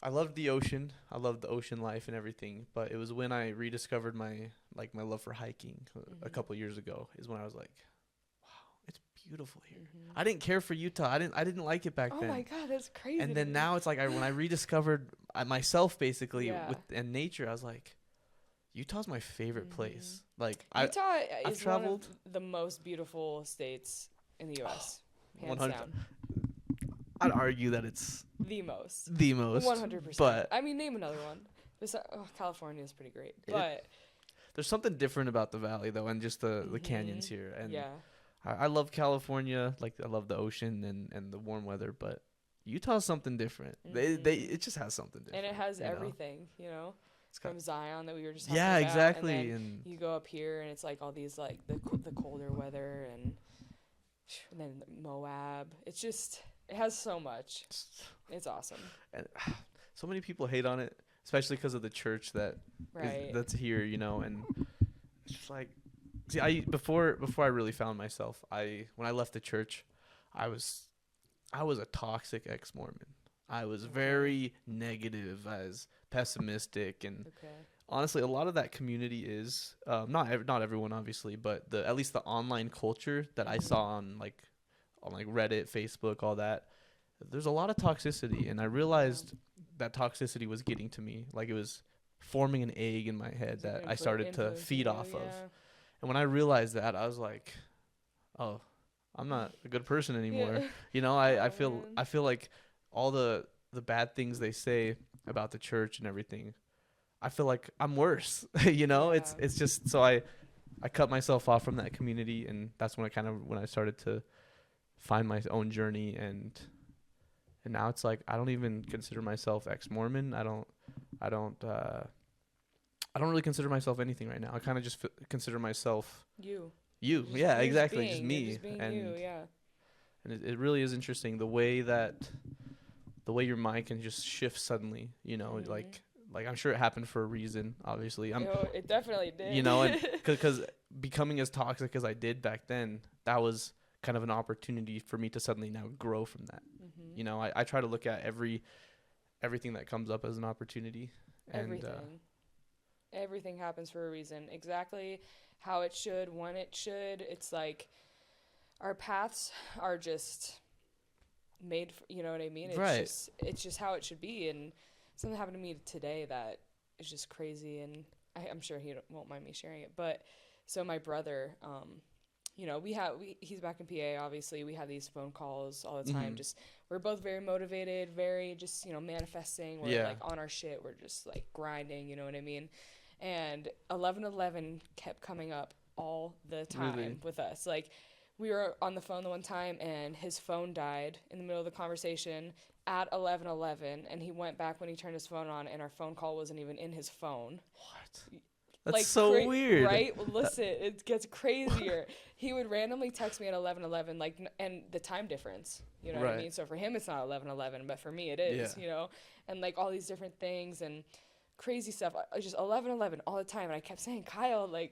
I loved the ocean. I loved the ocean life and everything. But it was when I rediscovered my love for hiking a couple years ago, is when I was like, it's beautiful here. I didn't care for Utah. I didn't like it back then. Oh my God, that's crazy. And then now it's like when I rediscovered myself basically and nature, I was like, Utah's my favorite place. Like, Utah is traveled one of the most beautiful states in the U.S. Hands down. I'd argue that it's the most. 100%. But I mean, name another one. California is pretty great, but there's something different about the valley though, and just the canyons here. And I love California. Like, I love the ocean and the warm weather, but Utah's something different. It just has something different. And it has everything, you know. From Zion that we were just talking about. Yeah, exactly. And you go up here and it's like all these like the colder weather, and then Moab. It's just, it has so much. It's awesome. And so many people hate on it, especially because of the church that's here, you know. And it's just like, see, before I really found myself, when I left the church, I was a toxic ex-Mormon. I was very negative, as pessimistic, and honestly, a lot of that community is not everyone, obviously, but at least the online culture that I saw on like Reddit, Facebook, all that. There's a lot of toxicity, and I realized that toxicity was getting to me. Like, it was forming an egg in my head that I started to feed off of. And when I realized that, I was like, oh, I'm not a good person anymore. You know, I feel like all the bad things they say about the church and everything, I feel like I'm worse. You know, it's just, so I cut myself off from that community, and that's when I started to find my own journey, and now it's like I don't even consider myself ex-Mormon. I don't really consider myself anything right now. I kind of just consider myself you. Yeah, exactly, just me. Just being you, yeah. And it really is interesting the way your mind can just shift suddenly. You know, like I'm sure it happened for a reason. Obviously, it definitely did. You know, and because becoming as toxic as I did back then, that was kind of an opportunity for me to suddenly now grow from that. You know, I try to look at everything that comes up as an opportunity. Everything happens for a reason. Exactly how it should, when it should. It's like our paths are just made for, you know what I mean? It's just how it should be. And something happened to me today that is just crazy, and I'm sure he won't mind me sharing it. But so my brother, you know, he's back in PA, obviously. We have these phone calls all the time. Just, we're both very motivated, very just, you know, manifesting. We're like on our shit. We're just like grinding, you know what I mean? And 11:11 kept coming up all the time with us. Like, we were on the phone the one time, and his phone died in the middle of the conversation at 11:11, and he went back when he turned his phone on, and our phone call wasn't even in his phone. What? That's like, so weird. Right? Well, listen, it gets crazier. He would randomly text me at 11:11, like, and the time difference, you know what I mean? So for him, it's not 11:11, but for me, it is, you know? And, like, all these different things and crazy stuff. Just 11:11 all the time. And I kept saying, Kyle, look,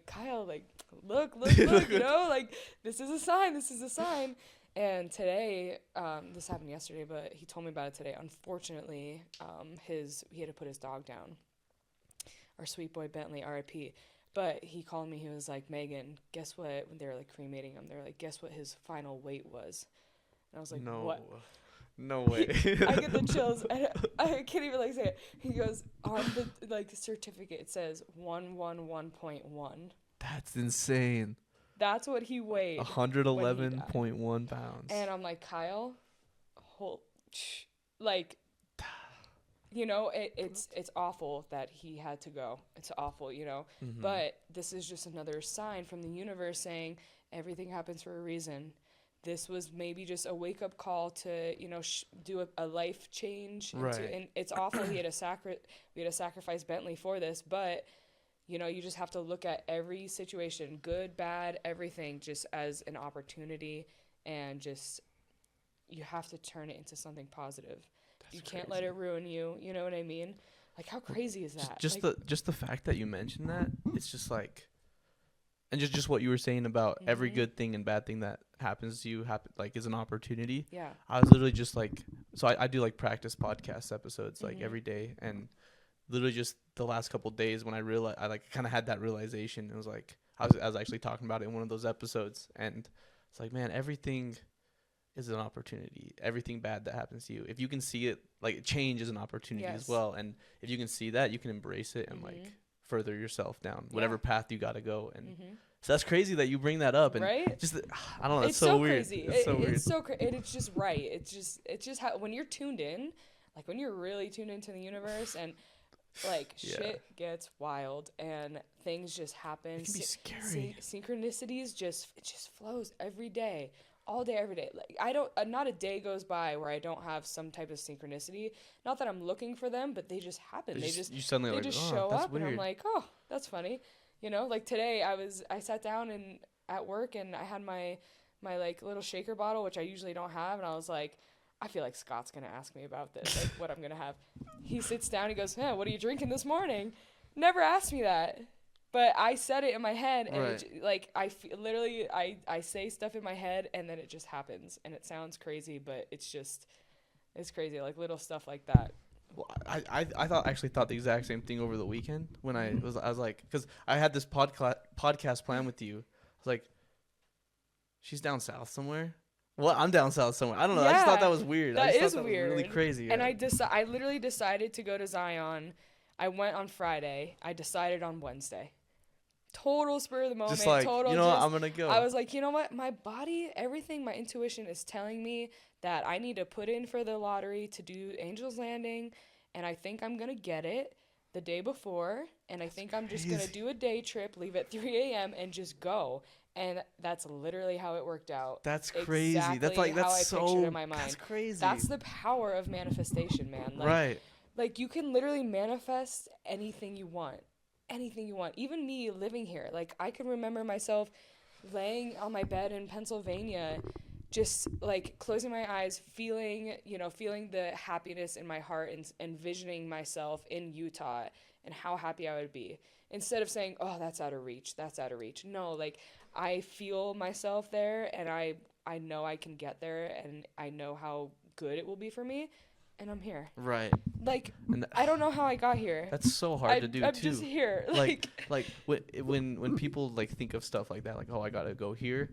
you know? Like, this is a sign. And today, this happened yesterday, but he told me about it today. Unfortunately, he had to put his dog down. Our sweet boy Bentley, R.I.P. But he called me. He was like, Megan, guess what? When they were like cremating him, they were like, guess what his final weight was? And I was like, what? No way. I get the chills. I can't even like say it. He goes, on the like certificate, it says 111.1. That's insane. That's what he weighed. 111.1 pounds. And I'm like, Kyle, like, you know, it's awful that he had to go. It's awful, you know. But this is just another sign from the universe saying everything happens for a reason. This was maybe just a wake-up call to, you know, do a life change. And it's awful. We had to sacrifice Bentley for this, but, you know, you just have to look at every situation, good, bad, everything, just as an opportunity, and just you have to turn it into something positive. You can't let it ruin you. You know what I mean? Like, how crazy is that? Just the fact that you mentioned that, it's just like, and just what you were saying about every good thing and bad thing that happens to you is an opportunity. Yeah. I was literally just like, so I do like practice podcast episodes like every day, and literally just the last couple of days when I realized, I like kind of had that realization. It was like I was actually talking about it in one of those episodes, and it's like, man, everything is an opportunity. Everything bad that happens to you, if you can see it, like, change is an opportunity as well. And if you can see that, you can embrace it and like further yourself down whatever path you got to go. And so that's crazy that you bring that up. And just, I don't know, it's so weird. Crazy. It's so weird. It's so crazy. It's just right. It's just how, when you're tuned in, like when you're really tuned into the universe, and like shit gets wild and things just happen. It can be scary. Synchronicities it just flows every day. All day, every day. Like, not a day goes by where I don't have some type of synchronicity. Not that I'm looking for them, but they just happen. They just show up, weird. And I'm like, oh, that's funny. You know, like today I sat down and at work, and I had my like little shaker bottle, which I usually don't have, and I was like, I feel like Scott's gonna ask me about this, like what I'm gonna have. He sits down, he goes, what are you drinking this morning? Never asked me that. But I said it in my head, and I say stuff in my head, and then it just happens, and it sounds crazy, but it's crazy, like little stuff like that. Well, I thought the exact same thing over the weekend when I was like, because I had this podcast plan with you. I was like, she's down south somewhere. Well, I'm down south somewhere. I don't know. Yeah, I just thought that was weird. That is was weird. Really crazy. And I literally decided to go to Zion. I went on Friday. I decided on Wednesday. Total spur of the moment. Just like, total, you know what, I'm gonna go. I was like, you know what, my body, everything, my intuition is telling me that I need to put in for the lottery to do Angel's Landing, and I think I'm gonna get it the day before, and I think I'm just gonna do a day trip, leave at 3 a.m. and just go. And that's literally how it worked out. That's crazy. Exactly that's like that's how I so pictured in my mind. That's crazy. That's the power of manifestation, man. Like, right. Like, you can literally manifest anything you want. Anything you want. Even me living here. Like, I can remember myself laying on my bed in Pennsylvania, just like closing my eyes, feeling the happiness in my heart, and envisioning myself in Utah and how happy I would be. Instead of saying, oh, that's out of reach. No, like, I feel myself there, and I know I can get there, and I know how good it will be for me. And I'm here. Right. Like, I don't know how I got here. That's so hard to do, I'm too. just here. Like when people like think of stuff like that, like, oh, I gotta go here,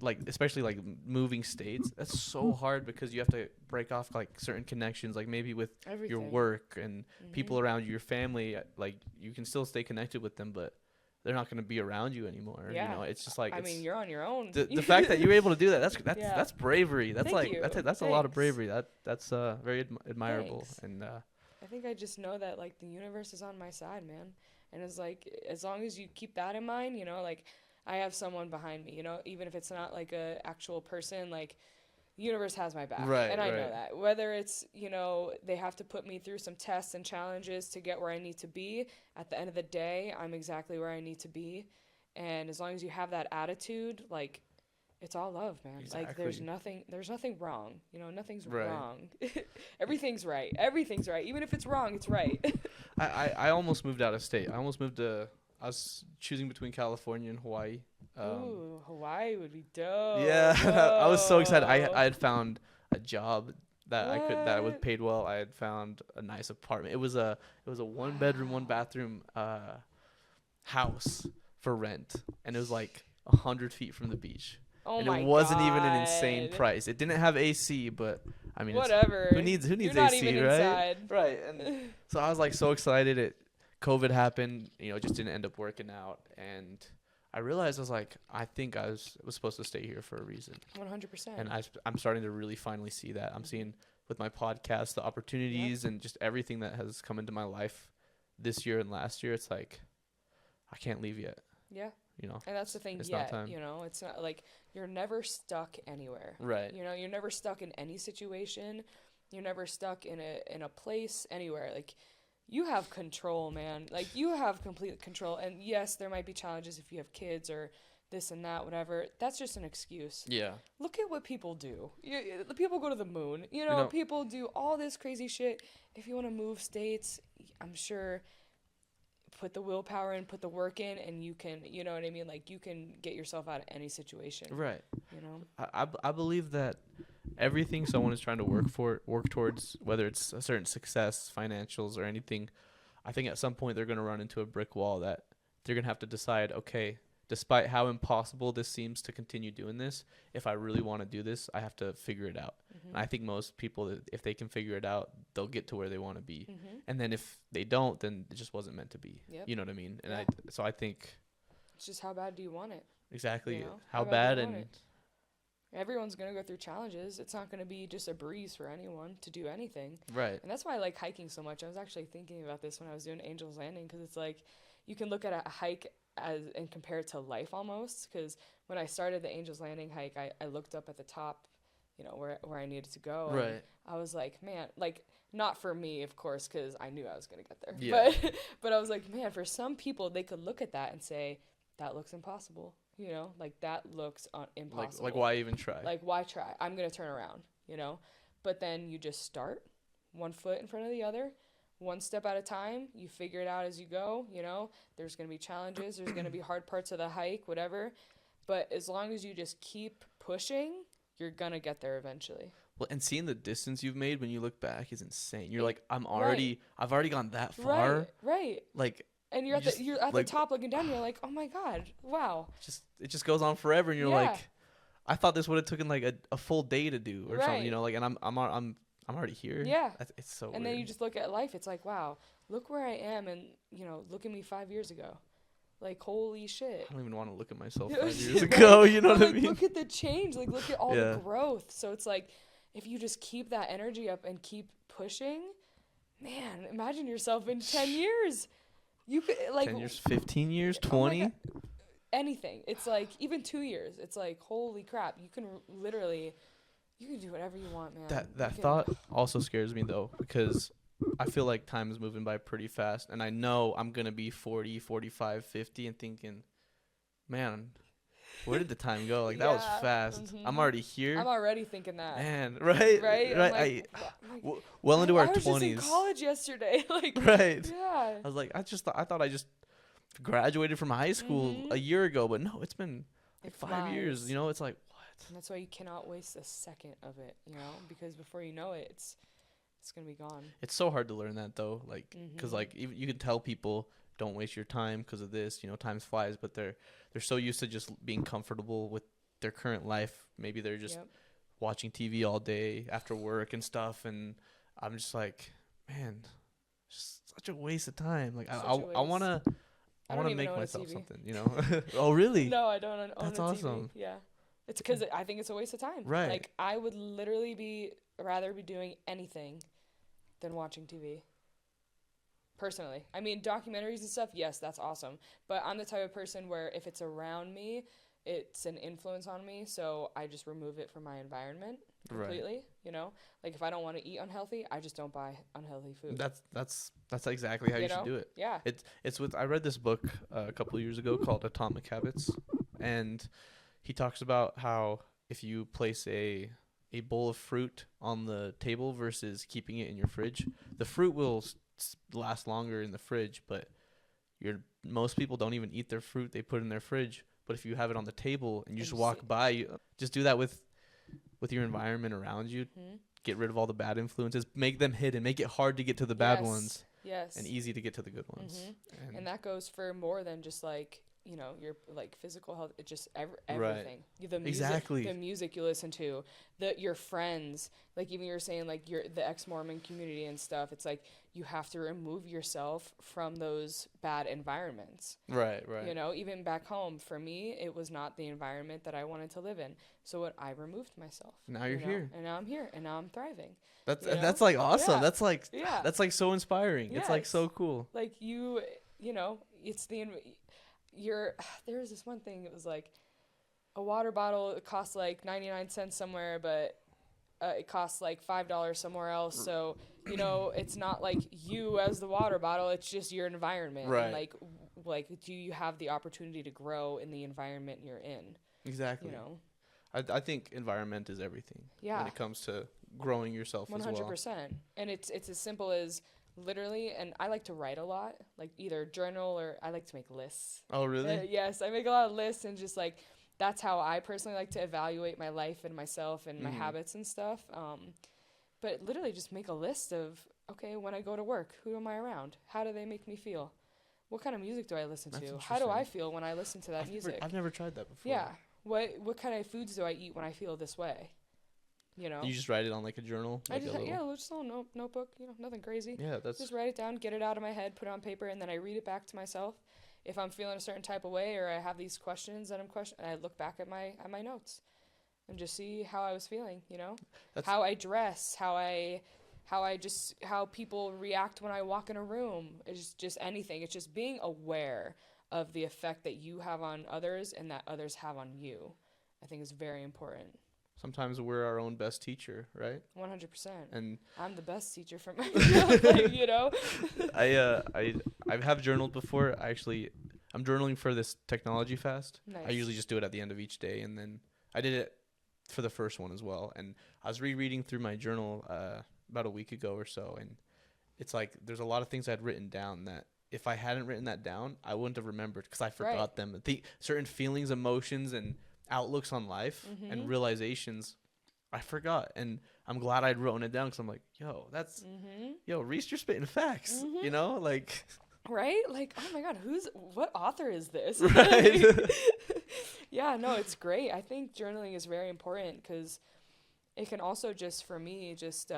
like especially like moving states. That's so hard because you have to break off like certain connections, like maybe with your work and people around you, your family. Like, you can still stay connected with them, but they're not going to be around you anymore. Yeah. You know, it's just like, I mean, you're on your own. The fact that you're able to do that, that's bravery. That's Thank you. that's a lot of bravery. That's very admirable. Thanks. And I think I just know that, like, the universe is on my side, man. And it's like, as long as you keep that in mind, you know, like, I have someone behind me, you know, even if it's not like a actual person, like, the universe has my back. Right, and I know that. Whether it's, you know, they have to put me through some tests and challenges to get where I need to be, at the end of the day, I'm exactly where I need to be. And as long as you have that attitude, like, it's all love, man. Exactly. Like, there's nothing wrong. You know, nothing's wrong. Everything's right. Everything's right. Even if it's wrong, it's right. I almost moved out of state. I was choosing between California and Hawaii. Ooh, Hawaii would be dope. Yeah, I was so excited. I had found a job that was paid well. I had found a nice apartment. It was a 1-bedroom, 1-bathroom house for rent, and it was like 100 feet from the beach. Oh and my it wasn't God. even an insane price. It didn't have AC, but I mean, whatever. Who needs You're AC, not even right? Inside. Right. And so I was like so excited. COVID happened. You know, it just didn't end up working out, and I realized, I was like, I think I was supposed to stay here for a reason. 100%. And I'm starting to really finally see that. I'm seeing with my podcast the opportunities and just everything that has come into my life this year and last year. It's like, I can't leave yet. Yeah. You know, and that's the thing. It's yet, not time. You know, it's not like you're never stuck anywhere. Right. You know, you're never stuck in any situation. You're never stuck in a place anywhere. Like, you have control, man. Like, you have complete control. And yes, there might be challenges if you have kids or this and that, whatever. That's just an excuse. Yeah. Look at what people do. The people go to the moon. You know, people do all this crazy shit. If you want to move states, I'm sure, put the willpower in, put the work in, and you can, you know what I mean? Like, you can get yourself out of any situation. Right. You know? I believe that everything someone is trying to work towards, whether it's a certain success, financials, or anything, I think at some point they're going to run into a brick wall that they're going to have to decide, okay, despite how impossible this seems to continue doing this, if I really want to do this, I have to figure it out. Mm-hmm. And I think most people, if they can figure it out, they'll get to where they want to be. Mm-hmm. And then if they don't, then it just wasn't meant to be. Yep. You know what I mean? And so I think it's just, how bad do you want it? Exactly. You know? How bad and everyone's going to go through challenges. It's not going to be just a breeze for anyone to do anything. Right. And that's why I like hiking so much. I was actually thinking about this when I was doing Angel's Landing, because it's like, you can look at a hike and compare it to life almost. Because when I started the Angel's Landing hike, I looked up at the top, you know, where I needed to go. Right. And I was like, man, like, not for me, of course, because I knew I was going to get there. Yeah. But I was like, man, for some people, they could look at that and say, that looks impossible. You know, like, that looks impossible. Like, why even try? Like, why try? I'm going to turn around, you know? But then you just start, one foot in front of the other, one step at a time. You figure it out as you go, you know? There's going to be challenges. There's going to be hard parts of the hike, whatever. But as long as you just keep pushing, you're going to get there eventually. Well, and seeing the distance you've made when you look back is insane. You're like, I've already gone that far. Right. Like, and you're at the top looking down. You're like, oh my God, wow. It just goes on forever, and you're like, I thought this would have taken like a full day to do or something, you know, like, and I'm already here. Yeah. It's so and weird. Then you just look at life. It's like, wow, look where I am, and you know, look at me 5 years ago. Like, holy shit. I don't even want to look at myself 5 years ago. You know what I mean? Look at the change. Like, look at all the growth. So it's like, if you just keep that energy up and keep pushing, man, imagine yourself in 10 years. You could, like, 10 years, 15 years, 20. Anything. It's like, even 2 years. It's like, holy crap. You can literally, you can do whatever you want, man. That thought also scares me, though, because I feel like time is moving by pretty fast, and I know I'm going to be 40, 45, 50 and thinking, man, where did the time go? Like, that was fast. Mm-hmm. I'm already here. I'm already thinking that. Man, right? Like, well into our 20s. I was just in college yesterday. Like, right. Yeah. I was like, I thought I just graduated from high school a year ago, but no, it's been like 5 years. You know, it's like, what? And that's why you cannot waste a second of it, you know, because before you know it, it's gonna be gone. It's so hard to learn that, though, like, because like even you can tell people, don't waste your time because of this, you know, time flies, but they're so used to just being comfortable with their current life. Maybe they're just watching TV all day after work and stuff, and I'm just like, man, just such a waste of time. Like, I want to make myself something, you know. Oh, really? No, I don't own That's a awesome. TV. Yeah, it's because I think it's a waste of time. Right. Like, I would literally rather be doing anything than watching TV. Personally. I mean, documentaries and stuff, yes, that's awesome. But I'm the type of person where if it's around me, it's an influence on me, so I just remove it from my environment completely, you know? Like, if I don't want to eat unhealthy, I just don't buy unhealthy food. That's exactly how you should do it. Yeah. I read this book a couple of years ago called Atomic Habits, and he talks about how if you place a bowl of fruit on the table versus keeping it in your fridge, the fruit will last longer in the fridge, but most people don't even eat their fruit. They put it in their fridge. But if you have it on the table and you just walk by, just do that with your environment around you. Get rid of all the bad influences, make them hidden, make it hard to get to the bad ones, and easy to get to the good ones. And that goes for more than just like, you know, your like physical health. It just everything. Right. The music, the music you listen to, your friends. Like, even you're saying, like, the ex-Mormon community and stuff. It's like you have to remove yourself from those bad environments. Right. You know, even back home, for me, it was not the environment that I wanted to live in. So I removed myself. Now you're here. And now I'm here, and now I'm thriving. That's like awesome. Yeah. That's like so inspiring. Yes. It's like so cool. Like, you know, it's there was this one thing. It was like a water bottle. It costs like 99 cents somewhere, but it costs like $5 somewhere else. So, you know, it's not like you as the water bottle. It's just your environment. Right. And like, do you have the opportunity to grow in the environment you're in? Exactly. You know, I think environment is everything. Yeah. When it comes to growing yourself 100%. As well. 100%. And it's as simple as literally, and I like to write a lot, like either journal or I like to make lists. Oh, really? Yes, I make a lot of lists, and just like that's how I personally like to evaluate my life and myself and my habits and stuff. But literally just make a list of, okay, when I go to work, who am I around? How do they make me feel? What kind of music do I listen to? How do I feel when I listen to that music? I've never tried that before. Yeah. What kind of foods do I eat when I feel this way? You know, you just write it on like a journal. Just a little notebook. You know, nothing crazy. Yeah, that's just write it down, get it out of my head, put it on paper, and then I read it back to myself. If I'm feeling a certain type of way, or I have these questions that I'm questioning, I look back at my notes, and just see how I was feeling. You know, how I dress, how people react when I walk in a room. It's just anything. It's just being aware of the effect that you have on others and that others have on you. I think is very important. Sometimes we're our own best teacher, right? 100%. And I'm the best teacher for myself, like, you know. I have journaled before. I'm journaling for this technology fast. Nice. I usually just do it at the end of each day, and then I did it for the first one as well. And I was rereading through my journal about a week ago or so, and it's like there's a lot of things I'd written down that if I hadn't written that down, I wouldn't have remembered because I forgot them. Certain feelings, emotions, and outlooks on life and realizations I forgot. And I'm glad I'd written it down because I'm like, yo, that's, yo, Reese, you're spitting facts, you know, like. Right? Like, oh my God, what author is this? Right. Yeah, no, it's great. I think journaling is very important because it can also just, for me, just,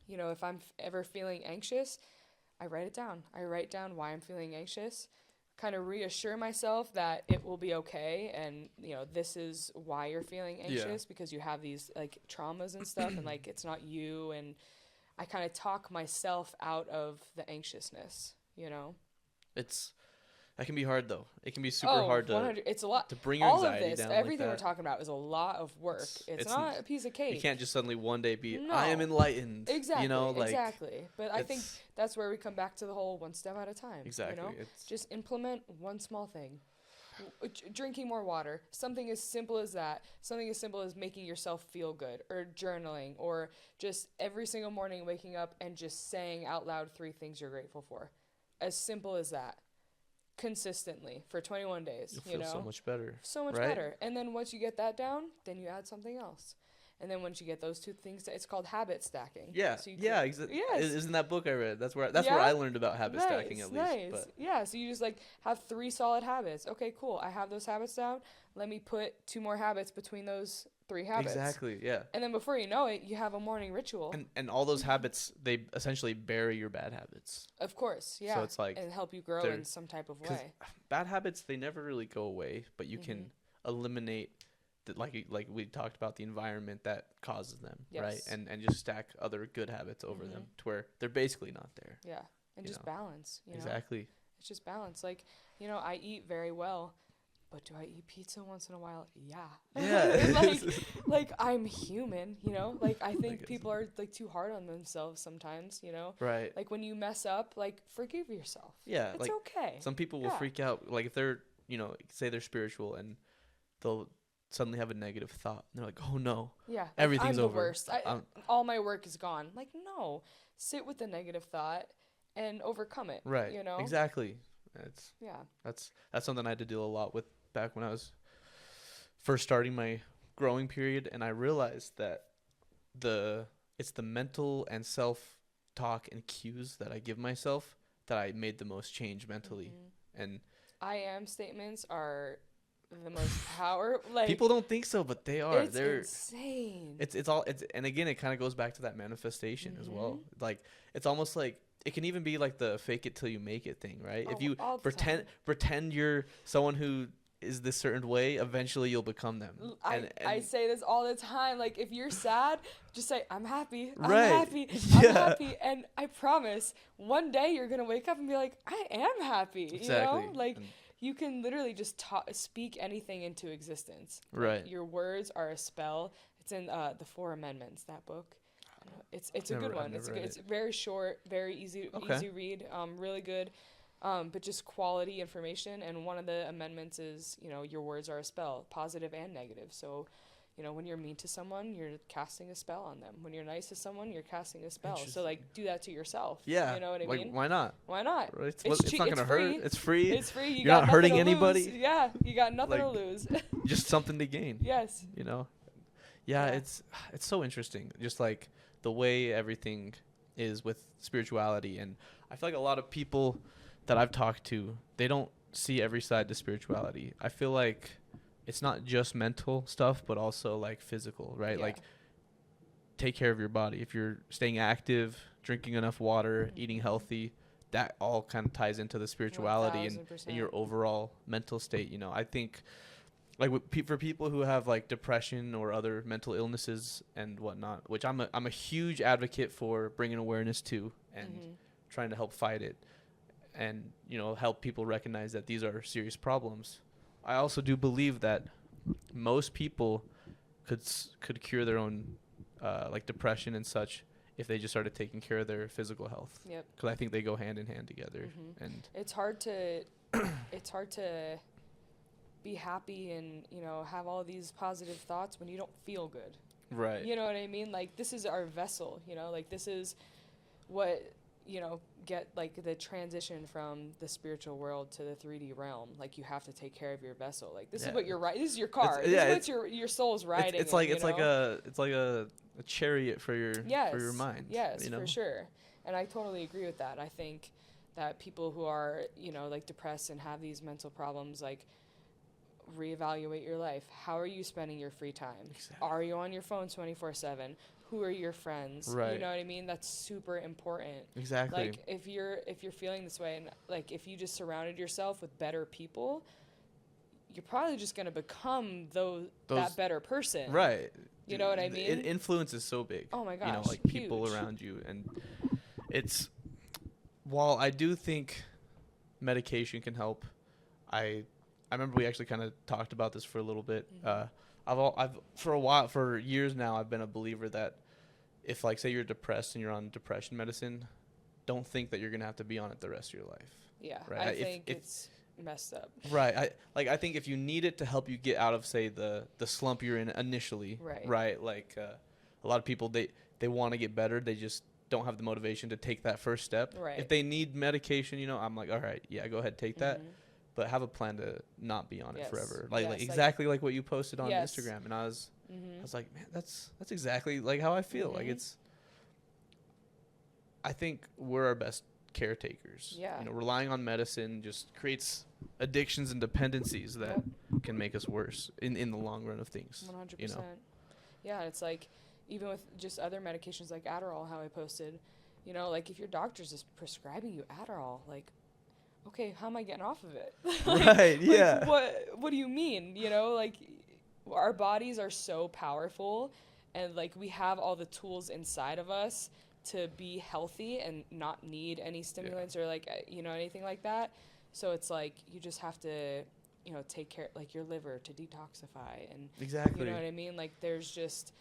you know, if I'm ever feeling anxious, I write it down. I write down why I'm feeling anxious, kind of reassure myself that it will be okay. And, you know, this is why you're feeling anxious because you have these like traumas and stuff and like, it's not you. And I kind of talk myself out of the anxiousness, you know? That can be hard though. It can be super hard it's a lot to bring your all anxiety of this, down. Everything like we're talking about is a lot of work. It's not a piece of cake. You can't just suddenly one day be, No. I am enlightened. Exactly. You know, like, exactly. But I think that's where we come back to the whole one step at a time. Exactly. You know? Just implement one small thing. Drinking more water. Something as simple as that. Something as simple as making yourself feel good, or journaling, or just every single morning waking up and just saying out loud 3 things you're grateful for. As simple as that. Consistently for 21 days. You'll feel so much better. So much better. And then once you get that down, then you add something else. And then once you get those 2 things, it's called habit stacking. Yeah. So Yes. Isn't that book I read? That's where I learned about habit stacking at least. Nice. But. Yeah. So you just like have 3 solid habits. Okay, cool. I have those habits down. Let me put 2 more habits between those 3 habits. Exactly. Yeah. And then before you know it, you have a morning ritual. And all those habits, they essentially bury your bad habits. Of course. Yeah. So it's like, and help you grow in some type of way. Bad habits, they never really go away, but you can eliminate like we talked about, the environment that causes them, right? And just stack other good habits over them to where they're basically not there. Yeah. And just balance, you know? Exactly. It's just balance. Like, you know, I eat very well, but do I eat pizza once in a while? Yeah. like I'm human, you know? Like, I think people are like too hard on themselves sometimes, you know? Right. Like when you mess up, like forgive yourself. Yeah. It's okay. Some people will freak out. Like if they're, you know, say they're spiritual and they'll suddenly have a negative thought. And they're like, oh no. Yeah. Everything's I'm over. The worst. All my work is gone. Like, no. Sit with the negative thought and overcome it. Right. You know? Exactly. That's something I had to deal a lot with back when I was first starting my growing period, and I realized that it's the mental and self-talk and cues that I give myself that I made the most change mentally. And I am statements are the most power. Like, people don't think so, but they are. They're insane. And again, it kind of goes back to that manifestation as well. Like, it's almost like it can even be like the fake it till you make it thing, right? If you pretend you're someone who is this certain way, eventually you'll become them. I say this all the time. Like, if you're sad, just say, I'm happy. I'm happy. Yeah. I'm happy. And I promise, one day you're going to wake up and be like, I am happy. Exactly. You know? Like, you can literally just speak anything into existence. Right. Like, your words are a spell. It's in the 4 Amendments, that book. It's a good one. It's very short, very easy read. Really good. But just quality information. And one of the amendments is, you know, your words are a spell, positive and negative. So, you know, when you're mean to someone, you're casting a spell on them. When you're nice to someone, you're casting a spell. So, like, do that to yourself. Yeah. You know what I mean? Why not? Why not? Right? It's not going to hurt. It's free. It's free. You're not hurting anybody. Yeah. You got nothing to lose. Just something to gain. Yes. You know? Yeah, it's so interesting. Just like the way everything is with spirituality. And I feel like a lot of people that I've talked to, they don't see every side to spirituality. I feel like it's not just mental stuff, but also like physical, right? Yeah. Like, take care of your body. If you're staying active, drinking enough water, eating healthy, that all kind of ties into the spirituality and your overall mental state. You know, I think like for people who have like depression or other mental illnesses and whatnot, which I'm a huge advocate for bringing awareness to and trying to help fight it. And, you know, help people recognize that these are serious problems. I also do believe that most people could cure their own like depression and such if they just started taking care of their physical health. Yep. Because I think they go hand in hand together. And it's hard to be happy and, you know, have all these positive thoughts when you don't feel good. Right. You know what I mean? Like, this is our vessel. You know, like, this is what, get like the transition from the spiritual world to the 3D realm. Like, you have to take care of your vessel. Like, this is what you're this is your car. This is what your soul's riding. It's like a chariot for your mind. Yes, for sure. And I totally agree with that. I think that people who are, like depressed and have these mental problems, like, reevaluate your life. How are you spending your free time? Exactly. Are you on your phone 24/7? Who are your friends? Right. You know what I mean? That's super important. Exactly. Like, if you're feeling this way, and like if you just surrounded yourself with better people, you're probably just going to become that better person. Right. You know what I mean? Influence is so big. Oh my gosh. Like people around you, and it's, while I do think medication can help, I remember we actually kind of talked about this for a little bit. Mm-hmm. For years now, I've been a believer that if, like, say you're depressed and you're on depression medicine, don't think that you're gonna have to be on it the rest of your life. Yeah, right? I think it's messed up. Right. I think if you need it to help you get out of, say, the slump you're in initially. Right. Like a lot of people, they want to get better, they just don't have the motivation to take that first step. Right. If they need medication, I'm like, all right, yeah, go ahead, take that. But have a plan to not be on it forever. Like exactly like what you posted on Instagram. And I was like, man, that's exactly like how I feel. Like, I think we're our best caretakers. Yeah. Relying on medicine just creates addictions and dependencies that can make us worse in the long run of things. 100%. Yeah, it's like, even with just other medications like Adderall, how I posted, like, if your doctor's just prescribing you Adderall, like, okay, how am I getting off of it? Right, yeah. What do you mean? Like, our bodies are so powerful, and like, we have all the tools inside of us to be healthy and not need any stimulants or like, anything like that. So it's like, you just have to, take care, like, your liver to detoxify, and exactly. You know what I mean? Like, there's just,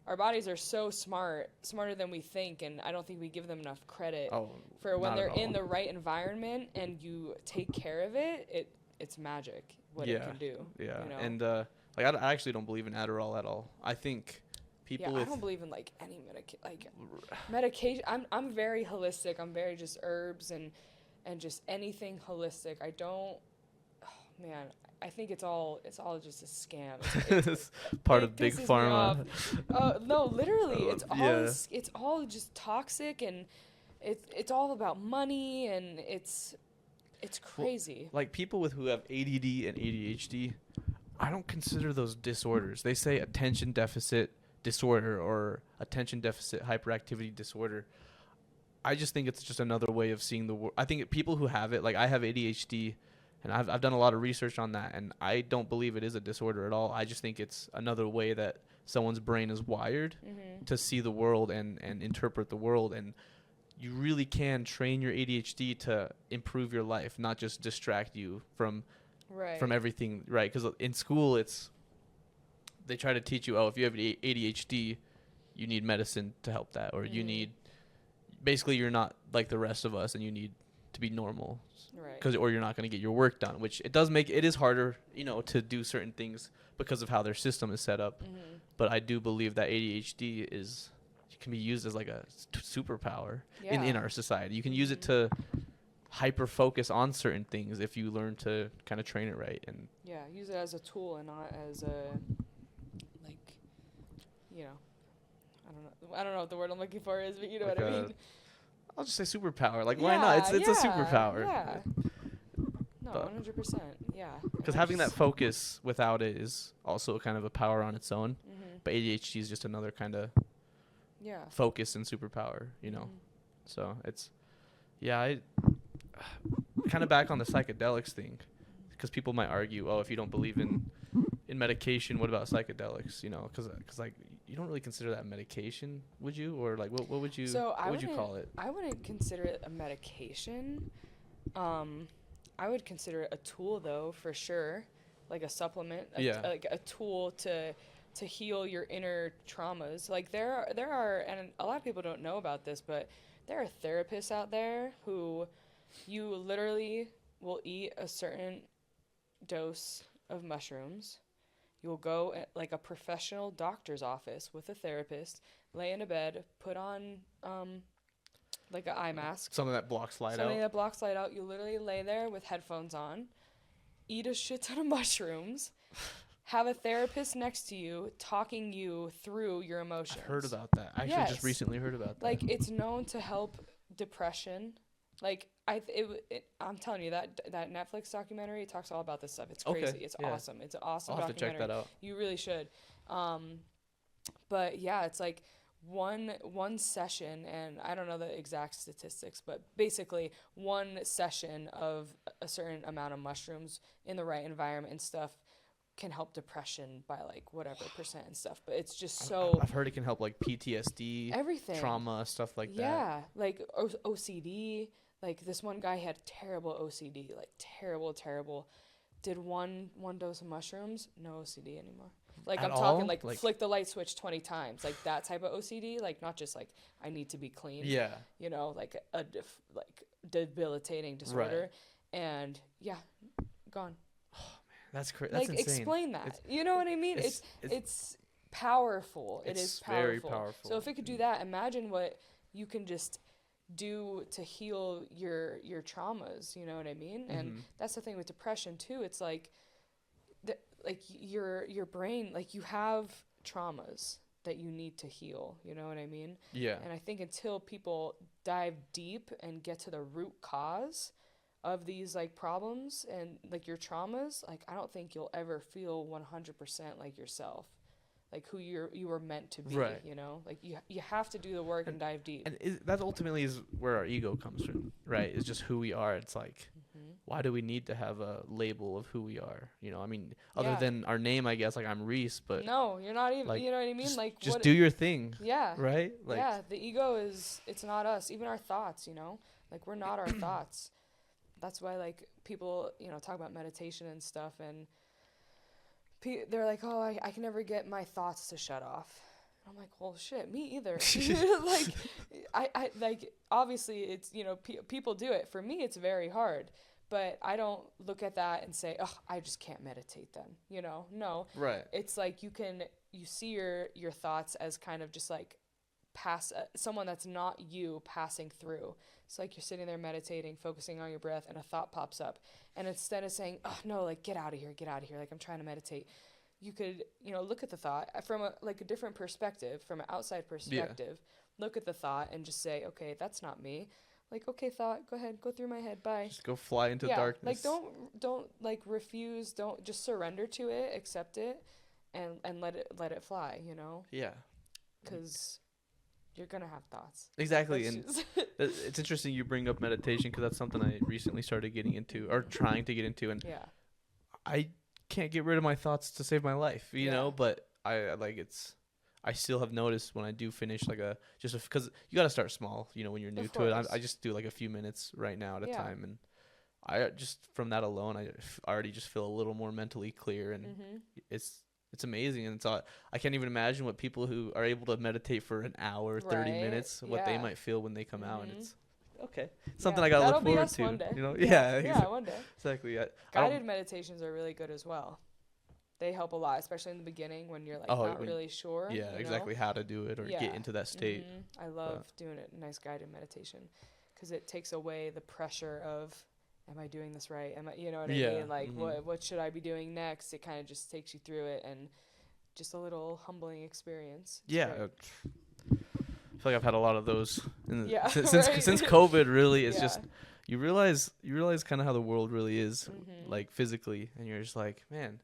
our bodies are so smarter than we think, and I don't think we give them enough credit for when they're in the right environment and you take care of it. It's magic what it can do. Yeah, and like, I actually don't believe in Adderall at all. I think people. I don't believe in like any medication. I'm very holistic. I'm very just herbs and just anything holistic. I don't. Oh man. I think it's all just a scam. It's part of big pharma. No, literally, it's all just toxic, and it's all about money, and it's crazy. Well, like, people who have ADD and ADHD, I don't consider those disorders. They say attention deficit disorder or attention deficit hyperactivity disorder. I just think it's just another way of seeing the world. I think people who have it, like, I have ADHD. And I've done a lot of research on that, and I don't believe it is a disorder at all. I just think it's another way that someone's brain is wired to see the world and interpret the world. And you really can train your ADHD to improve your life, not just distract you from everything, right? Because in school, they try to teach you, if you have ADHD, you need medicine to help that, or you need, basically, you're not like the rest of us, and you need to be normal, right? Or you're not going to get your work done, which it is harder, to do certain things because of how their system is set up. But I do believe that ADHD can be used as like a superpower in our society. You can use it to hyper focus on certain things if you learn to kind of train it right, and use it as a tool and not as a, like, I don't know what the word I'm looking for is, but you know like what I mean. I'll just say superpower. Like, why not? It's a superpower. Yeah. No, 100%. Yeah. Because having that focus without it is also kind of a power on its own. But ADHD is just another kind of focus and superpower, So it's, I kind of back on the psychedelics thing, because people might argue, if you don't believe in medication, what about psychedelics? Because like, you don't really consider that medication, would you? Or like, what would you? What would you call it? I wouldn't consider it a medication. I would consider it a tool, though, for sure, like a supplement, like a tool to heal your inner traumas. Like, there are, and a lot of people don't know about this, but there are therapists out there who you literally will eat a certain dose of mushrooms. You'll go at like a professional doctor's office with a therapist, lay in a bed, put on like an eye mask. Something that blocks light out. Something that blocks light out. You literally lay there with headphones on, eat a shit ton of mushrooms, have a therapist next to you talking you through your emotions. I've heard about that. I actually just recently heard about that. Like, it's known to help depression. Like, I'm telling you, that Netflix documentary, it talks all about this stuff. It's crazy. Okay, it's awesome. It's an awesome documentary. I'll have to check that out. You really should. But yeah, it's like one session, and I don't know the exact statistics, but basically one session of a certain amount of mushrooms in the right environment and stuff can help depression by like whatever percent and stuff. But it's just so... I've heard it can help like PTSD, everything, trauma, stuff like that. Yeah, like OCD. Like, this one guy had terrible OCD, like terrible. Did one dose of mushrooms, no OCD anymore. Like, I'm talking like flick the light switch 20 times, like that type of OCD, like not just like I need to be clean. Yeah. You know, like a debilitating disorder, and yeah, gone. Oh man, that's crazy. That's like insane. Explain that. You know what I mean? It's powerful. It is powerful. Very powerful. So if it could do that, imagine what you can just do to heal your traumas. You know what I mean? Mm-hmm. And that's the thing with depression too. It's like your brain, like, you have traumas that you need to heal. You know what I mean? Yeah. And I think until people dive deep and get to the root cause of these like problems and like your traumas, like, I don't think you'll ever feel 100% like yourself, like who you were meant to be. Right. You know, like you have to do the work and dive deep. And that ultimately is where our ego comes from, right? It's just who we are. It's like, why do we need to have a label of who we are? You know, I mean, other than our name, I guess, like, I'm Reese, but no, you're not even, like, you know what I mean? Just do your thing. Yeah. Right? Like, yeah. The ego it's not us. Even our thoughts, you know, like, we're not our thoughts. That's why, like, people, you know, talk about meditation and stuff, and they're like, oh, I can never get my thoughts to shut off. I'm like, well, shit, me either. Like, I like, obviously it's, you know, people do it. For me, it's very hard, but I don't look at that and say, oh, I just can't meditate then, you know? No. Right. It's like, you see your thoughts as kind of just like someone that's not you passing through. It's like you're sitting there meditating, focusing on your breath, and a thought pops up. And instead of saying, oh, no, like, get out of here, like, I'm trying to meditate, you could, you know, look at the thought from a different perspective, from an outside perspective. Yeah. Look at the thought and just say, okay, that's not me. Like, okay, thought, go ahead, go through my head, bye. Just go fly into darkness. Like, don't like refuse, don't just surrender to it, accept it, and let it fly, you know? Yeah. Because you're going to have thoughts. Exactly. And it's interesting you bring up meditation, because that's something I recently started getting into, or trying to get into. And I can't get rid of my thoughts to save my life, you know, but I still have noticed when I do finish because you got to start small, you know, when you're new to it. I just do like a few minutes right now at a time. And I just, from that alone, I already just feel a little more mentally clear, and it's amazing. And I can't even imagine what people who are able to meditate for an hour, 30 minutes, what they might feel when they come out. And it's okay. Something I got to look forward to. One day. You know? Yeah, one day. Exactly. Guided meditations are really good as well. They help a lot, especially in the beginning when you're like not really sure. Yeah, exactly how to do it or get into that state. I love doing a nice guided meditation, because it takes away the pressure of, am I doing this right? You know what I mean? Like, what should I be doing next? It kind of just takes you through it, and just a little humbling experience. It's great. I feel like I've had a lot of those since COVID. Really, it's just you realize kind of how the world really is, like, physically, and you're just like, man,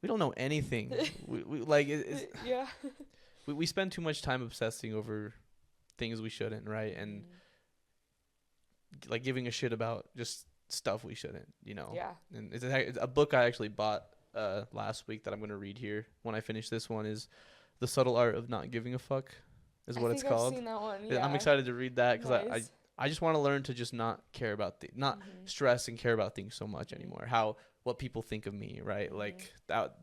we don't know anything. we like we spend too much time obsessing over things we shouldn't, right? And like giving a shit about just stuff we shouldn't, you know. Yeah. And it's a book I actually bought last week that I'm going to read here when I finish this one, is The Subtle Art of Not Giving a Fuck, is what it's called. I've seen that one. Yeah. I'm excited to read that, because I just want to learn to just not care about not stress and care about things so much anymore. What people think of me, right? Like,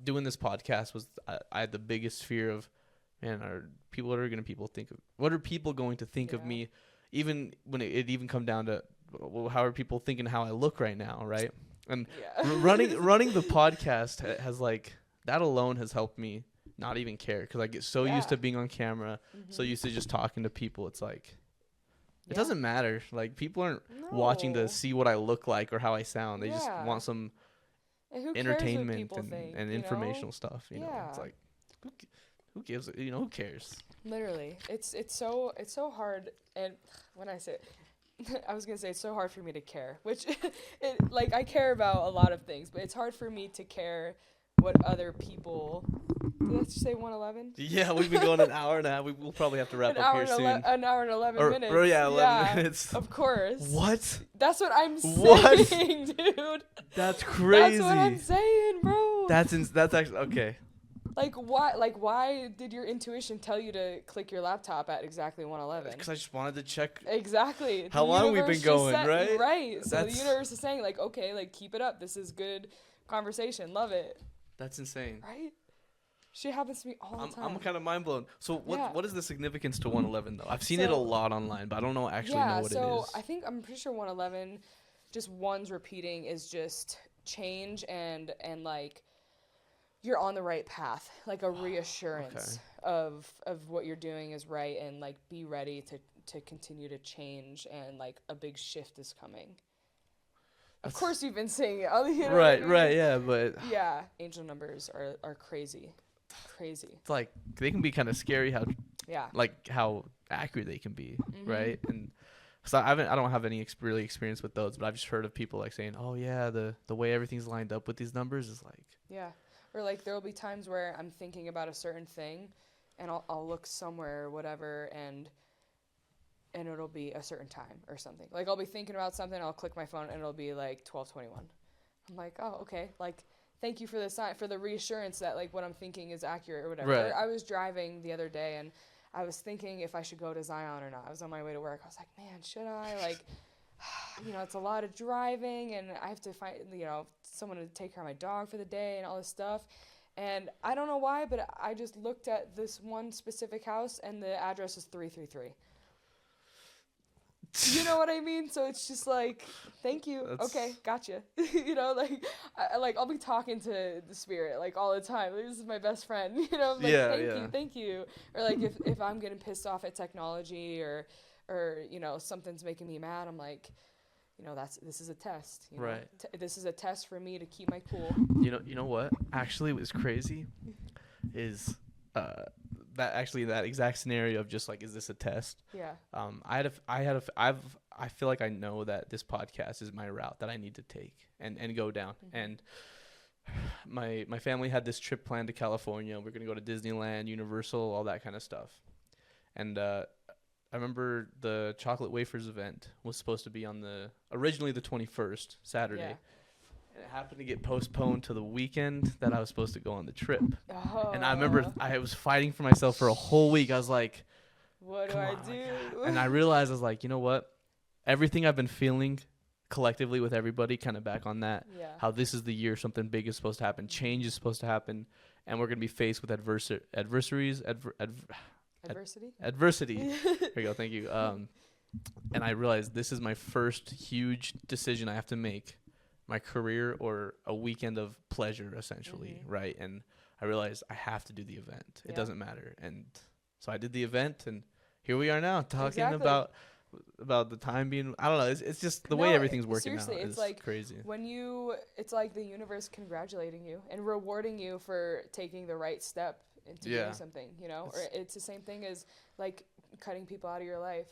doing this podcast was, I had the biggest fear of, man, what are people going to think of me? Even when it even come down to, well, how are people thinking how I look right now, right? And running the podcast has, like, that alone has helped me not even care, because I get so used to being on camera, so used to just talking to people. It's like, It doesn't matter. Like, people aren't watching to see what I look like or how I sound. They just want some entertainment and informational stuff. You know, it's like, who gives it? You know, who cares? Literally, it's so hard. And when I say, I was gonna say it's so hard for me to care, which like I care about a lot of things, but it's hard for me to care what other people. Did I just say 1:11? Yeah, we've been going an hour and a half. We'll probably have to wrap up here soon. An hour and 11 minutes. Or 11 minutes. Of course. What? That's what I'm saying, dude. That's crazy. That's what I'm saying, bro. That's actually okay. Like why did your intuition tell you to click your laptop at exactly 1:11? Because I just wanted to check exactly how long we've been going, right? Right. So the universe is saying, like, okay, like, keep it up. This is good conversation. Love it. That's insane. Right? Shit happens to me all the time. I'm kind of mind blown. So what is the significance to 1:11 though? I've seen it a lot online, but I don't know know what it is. So I'm pretty sure 1:11, just one's repeating, is just change and like you're on the right path, like a reassurance of what you're doing is right, and like be ready to continue to change, and like a big shift is coming. Of course, you've been saying it. You know right, what I mean? right, yeah, but angel numbers are crazy. It's like they can be kind of scary how accurate they can be, right? And so I don't have any really experience with those, but I've just heard of people like saying, "Oh yeah, the way everything's lined up with these numbers is like." Yeah, or like there will be times where I'm thinking about a certain thing, and I'll look somewhere or whatever, and it'll be a certain time or something. Like I'll be thinking about something, I'll click my phone, and it'll be like 12:21. I'm like, oh, okay, like. Thank you for the sign, for the reassurance that like what I'm thinking is accurate or whatever. Right. I was driving the other day and I was thinking if I should go to Zion or not. I was on my way to work. I was like, man, should I? Like, it's a lot of driving and I have to find, someone to take care of my dog for the day and all this stuff. And I don't know why, but I just looked at this one specific house and the address is 333. You know what I mean? So it's just like, thank you. Okay, gotcha. I'll be talking to the spirit like all the time. Like, this is my best friend. I'm like, thank you. Or like if I'm getting pissed off at technology or something's making me mad, I'm like, this is a test. Right. This is a test for me to keep my cool. You know what? Actually, what's crazy is that exact scenario of just like, is this a test? Yeah. I feel like I know that this podcast is my route that I need to take and go down. Mm-hmm. And my family had this trip planned to California. We're going to go to Disneyland, Universal, all that kind of stuff. And I remember the chocolate wafers event was supposed to be on originally the 21st, Saturday. Yeah. And it happened to get postponed to the weekend that I was supposed to go on the trip. Oh. And I remember I was fighting for myself for a whole week. I was like, what do I do? And I realized, I was like, you know what? Everything I've been feeling collectively with everybody, kind of back on that, how this is the year something big is supposed to happen. Change is supposed to happen. And we're going to be faced with adversity. There you go. Thank you. And I realized this is my first huge decision I have to make. My career or a weekend of pleasure, essentially, right? And I realized I have to do the event. It doesn't matter. And so I did the event, and here we are now talking about the time being. I don't know. It's just the way everything's working out. It's like crazy. It's like the universe congratulating you and rewarding you for taking the right step into doing something. Or it's the same thing as like cutting people out of your life,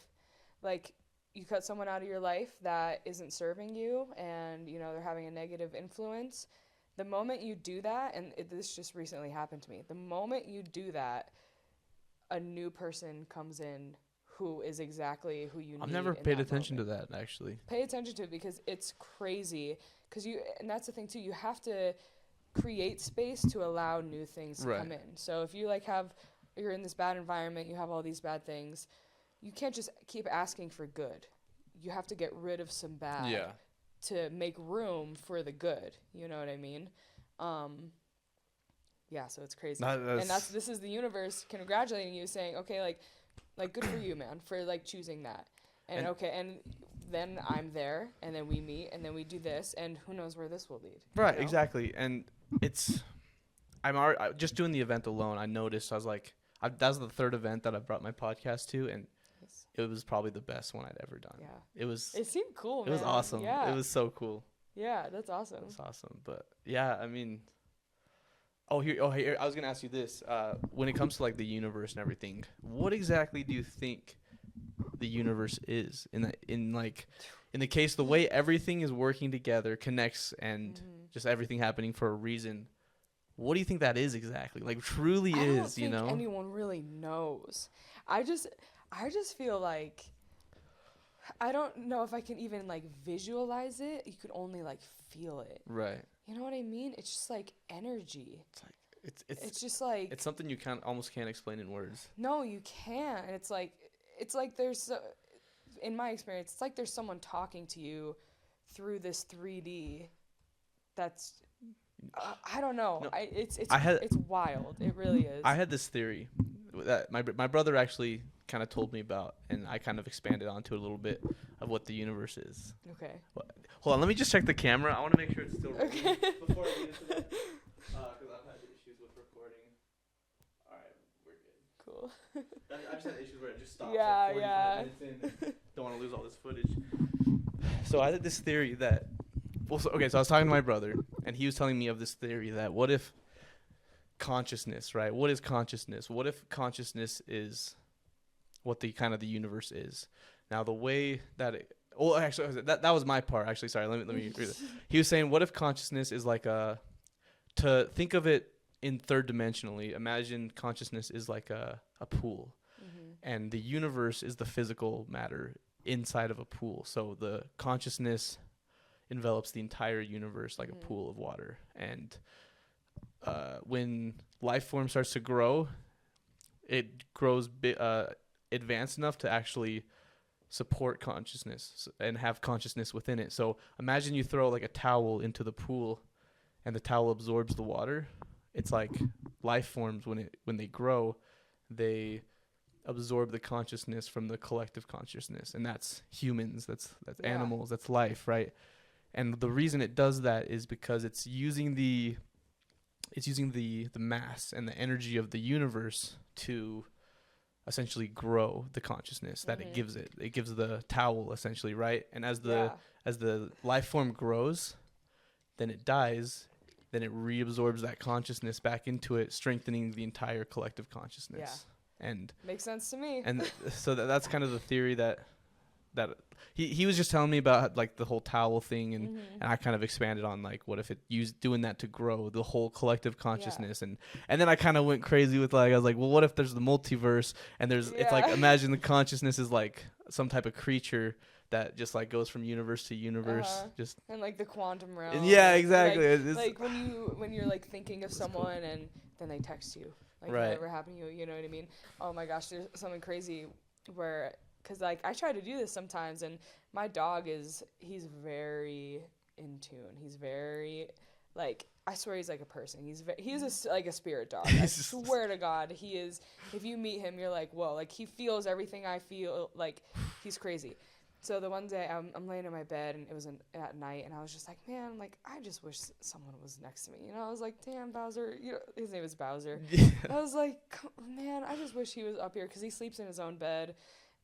like. You cut someone out of your life that isn't serving you and, they're having a negative influence. The moment you do that, and this just recently happened to me, the moment you do that, a new person comes in who is exactly who you need. I've never paid attention to that, actually. Pay attention to it because it's crazy. And that's the thing, too. You have to create space to allow new things to come in. So if you, you're in this bad environment, you have all these bad things, you can't just keep asking for good. You have to get rid of some bad to make room for the good. You know what I mean? So it's crazy. This is the universe congratulating you, saying, okay, like good for you, man, for choosing that. And okay, and then I'm there, and then we meet, and then we do this, and who knows where this will lead. Right, exactly. And I'm just doing the event alone. I noticed, I was like, that was the third event that I brought my podcast to, and it was probably the best one I'd ever done. Yeah. It seemed cool, man. It was awesome. Yeah. It was so cool. Yeah, that's awesome. It was awesome. But yeah, I mean, here, I was gonna ask you this. When it comes to like the universe and everything, what exactly do you think the universe is? In the case, the way everything is working together, connects, and just everything happening for a reason. What do you think that is exactly? Like, truly I is, don't think you know? anyone really knows. I just feel like I don't know if I can even like visualize it. You could only like feel it. Right. You know what I mean? It's just like energy. It's like it's just like it's something you almost can't explain in words. No, you can't. It's like there's in my experience, it's like there's someone talking to you through this 3D. That's I don't know. No, it's wild. It really is. I had this theory that my brother actually kind of told me about, and I kind of expanded onto it a little bit of what the universe is. Okay. Hold on, let me just check the camera. I want to make sure it's still rolling before I get into that. Because I've had issues with recording. All right, we're good. Cool. I just had issues where it just stops. Yeah, like 45 minutes in. Don't want to lose all this footage. So I had this theory that. So I was talking to my brother, and he was telling me of this theory that what if consciousness, right? What is consciousness? What if consciousness is what the kind of the universe is? Now, the way that actually, that was my part. Actually, sorry. Let me read it. He was saying, what if consciousness is like to think of it in third dimensionally? Imagine consciousness is like a pool, and the universe is the physical matter inside of a pool. So the consciousness envelops the entire universe like a pool of water, and when life form starts to grow, it grows advanced enough to actually support consciousness and have consciousness within it. So imagine you throw like a towel into the pool, and the towel absorbs the water. It's like life forms when they grow, they absorb the consciousness from the collective consciousness, and that's humans, that's animals, that's life, right? And the reason it does that is because it's using the mass and the energy of the universe to essentially grow the consciousness that it gives it. It gives the towel essentially, right? And as the life form grows, then it dies, then it reabsorbs that consciousness back into it, strengthening the entire collective consciousness. Yeah. And makes sense to me. And so that's kind of the theory that he was just telling me about, like the whole towel thing, and I kind of expanded on like what if it doing that to grow the whole collective consciousness, and then I kind of went crazy with I was like, well, what if there's the multiverse, and it's like, imagine the consciousness is like some type of creature that just like goes from universe to universe, just and like the quantum realm. And yeah, exactly. Like when you're like thinking of someone and then they text you, like whatever happened to you, you know what I mean? Oh my gosh, there's something crazy where. Because, like, I try to do this sometimes, and my dog he's very in tune. He's very, like, I swear he's like a person. He's like a spirit dog. I swear to God, he is. If you meet him, you're like, whoa. Like, he feels everything I feel. Like, he's crazy. So the one day, I'm laying in my bed, and it was at night, and I was just like, man, like, I just wish someone was next to me. You know, I was like, damn, Bowser. You know, his name is Bowser. Yeah. I was like, man, I just wish he was up here, because he sleeps in his own bed.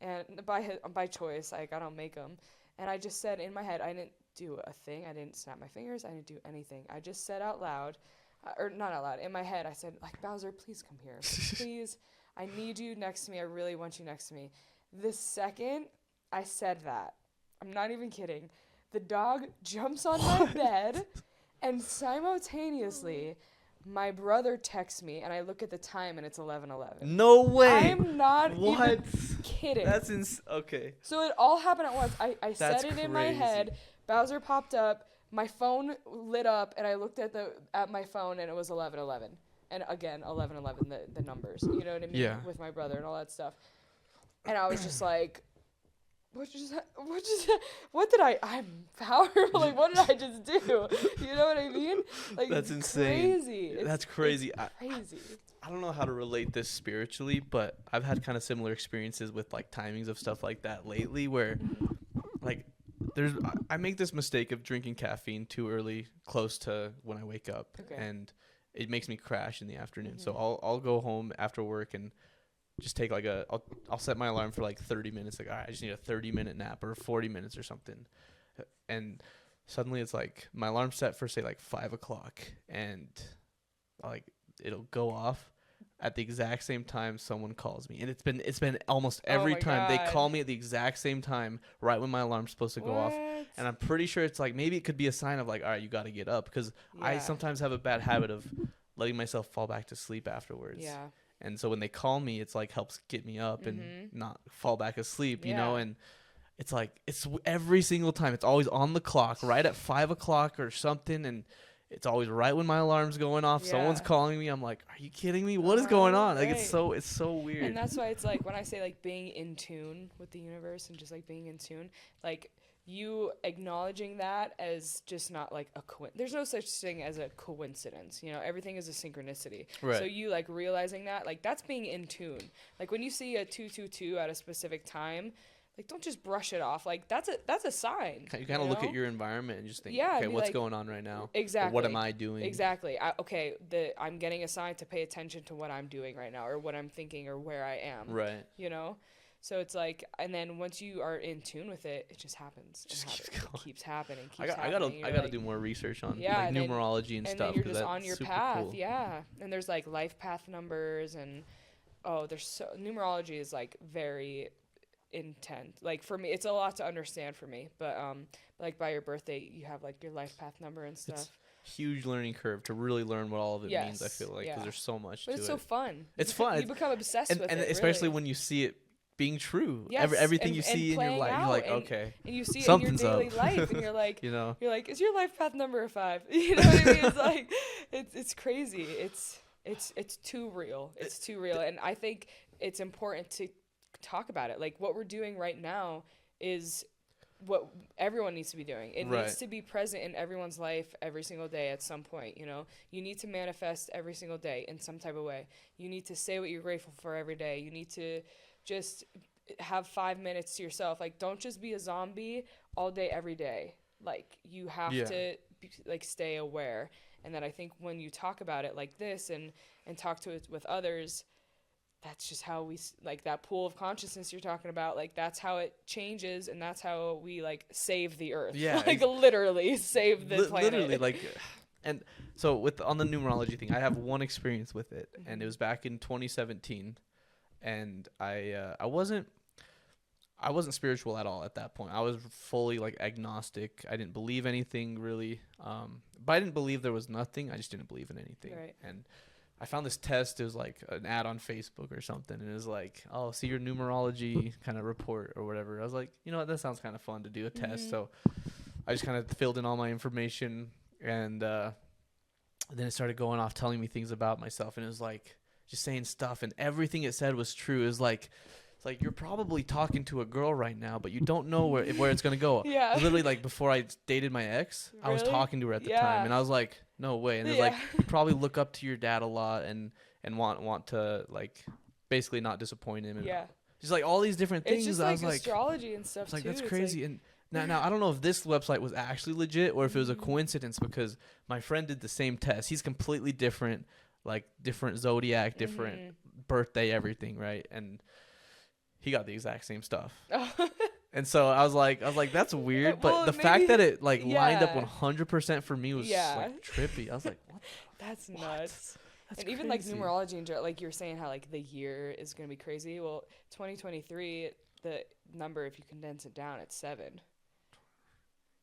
And by choice, like, I don't make him. And I just said in my head, I didn't do a thing. I didn't snap my fingers. I didn't do anything. I just said out loud, or not out loud, in my head, I said, like, Bowser, please come here. Please, I need you next to me. I really want you next to me. The second I said that, I'm not even kidding, the dog jumps on my bed, and simultaneously, my brother texts me, and I look at the time, and it's 11:11. No way. I'm not even kidding. That's okay. So it all happened at once. I said it in my head. Bowser popped up. My phone lit up, and I looked at my phone, and it was 11:11. And again, 11:11, the numbers. You know what I mean? Yeah. With my brother and all that stuff. And I was just like, I'm powerful. Like, what did I just do? You know what I mean? Like, that's insane. Crazy. That's crazy. It's crazy. I don't know how to relate this spiritually, but I've had kind of similar experiences with like timings of stuff like that lately, where like I make this mistake of drinking caffeine too early, close to when I wake up, and it makes me crash in the afternoon. So I'll go home after work and just take like I'll set my alarm for like 30 minutes. Like, all right, I just need a 30-minute nap or 40 minutes or something. And suddenly it's like my alarm's set for say like 5 o'clock, and like it'll go off at the exact same time someone calls me. And it's been almost every time they call me at the exact same time, right when my alarm's supposed to go off. And I'm pretty sure it's like, maybe it could be a sign of like, all right, you got to get up, because I sometimes have a bad habit of letting myself fall back to sleep afterwards. Yeah. And so when they call me, it's like helps get me up and not fall back asleep, you know. And it's like, it's every single time it's always on the clock right at 5 o'clock or something, and it's always right when my alarm's going off. Someone's calling me. I'm like, are you kidding me? What is going on? Like, it's so weird. And that's why it's like, when I say like being in tune with the universe and just like being in tune, like you acknowledging that as just not like there's no such thing as a coincidence, you know, everything is a synchronicity. Right. So you like realizing that, like, that's being in tune. Like when you see a 222 at a specific time, like, don't just brush it off. Like, that's a sign. You kind of look at your environment and just think, okay, what's going on right now? Exactly. Or what am I doing? Exactly. I'm getting a sign to pay attention to what I'm doing right now, or what I'm thinking, or where I am. Right. You know? So it's like, and then once you are in tune with it, it just happens. It keeps happening. I gotta do more research on like numerology and stuff. And then you're just on your path. Cool. Yeah. And there's like life path numbers, and numerology is like very intent. Like for me, it's a lot to understand for me, but like by your birthday you have like your life path number and stuff. It's huge learning curve to really learn what all of it means, I feel like, because there's so much to it. It's so fun. It's fun. You become obsessed with it, and especially when you see it being true. Yes. Everything you see in your life, you're like, okay, and you see it in something's your daily up. life, and you're like, you know, is your life path number a 5? You know what I mean? It's like, it's crazy. It's too real. It's too real, and I think it's important to talk about it. Like, what we're doing right now is what everyone needs to be doing. It needs to be present in everyone's life every single day at some point. You know, you need to manifest every single day in some type of way. You need to say what you're grateful for every day. You need to just have 5 minutes to yourself. Like, don't just be a zombie all day every day. Like, you have to like stay aware. And then I think when you talk about it like this and talk to it with others, that's just how we, like, that pool of consciousness you're talking about, like, that's how it changes, and that's how we, like, save the earth. Yeah. Like, literally save the planet. Literally, like, and so on the numerology thing, I have one experience with it, and it was back in 2017, and I wasn't spiritual at all at that point. I was fully, like, agnostic. I didn't believe anything, really, but I didn't believe there was nothing. I just didn't believe in anything. Right. And I found this test. It was like an ad on Facebook or something, and it was like, oh, see your numerology kind of report or whatever. I was like, you know what, that sounds kind of fun to do a test. So I just kind of filled in all my information, and then it started going off telling me things about myself, and it was like just saying stuff, and everything it said was true. It was like, it's like, you're probably talking to a girl right now, but you don't know where it's gonna go. Yeah. Literally, like, before I dated my ex, I was talking to her at the time, and I was like, no way. And it's like, you probably look up to your dad a lot and want to, like, basically not disappoint him. And just like all these different things. It's just I like was astrology and stuff. It's like, too. that's crazy. And now I don't know if this website was actually legit or if it was a coincidence, because my friend did the same test. He's completely different, like different zodiac, different birthday, everything, right? And he got the exact same stuff. And so I was like, that's weird. But the fact that it like lined up 100% for me was like trippy. I was like, what? That's nuts. That's and even crazy. like numerology and like you're saying how like the year is going to be crazy. Well, 2023, the number, if you condense it down, it's 7.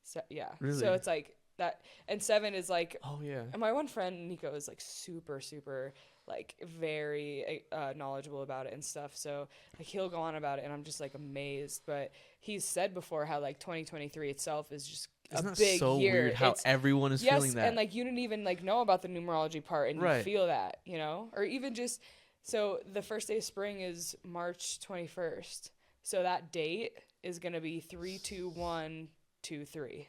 So yeah. Really? So it's like that, and 7 is like, oh yeah. And my one friend Nico is like super like very knowledgeable about it and stuff, so like he'll go on about it and I'm just like amazed. But he's said before how like 2023 itself is just a big so year. Weird how everyone is feeling that. And like you didn't even like know about the numerology part, and you feel that, you know. Or even just, so the first day of spring is March 21st, so that date is gonna be 32123.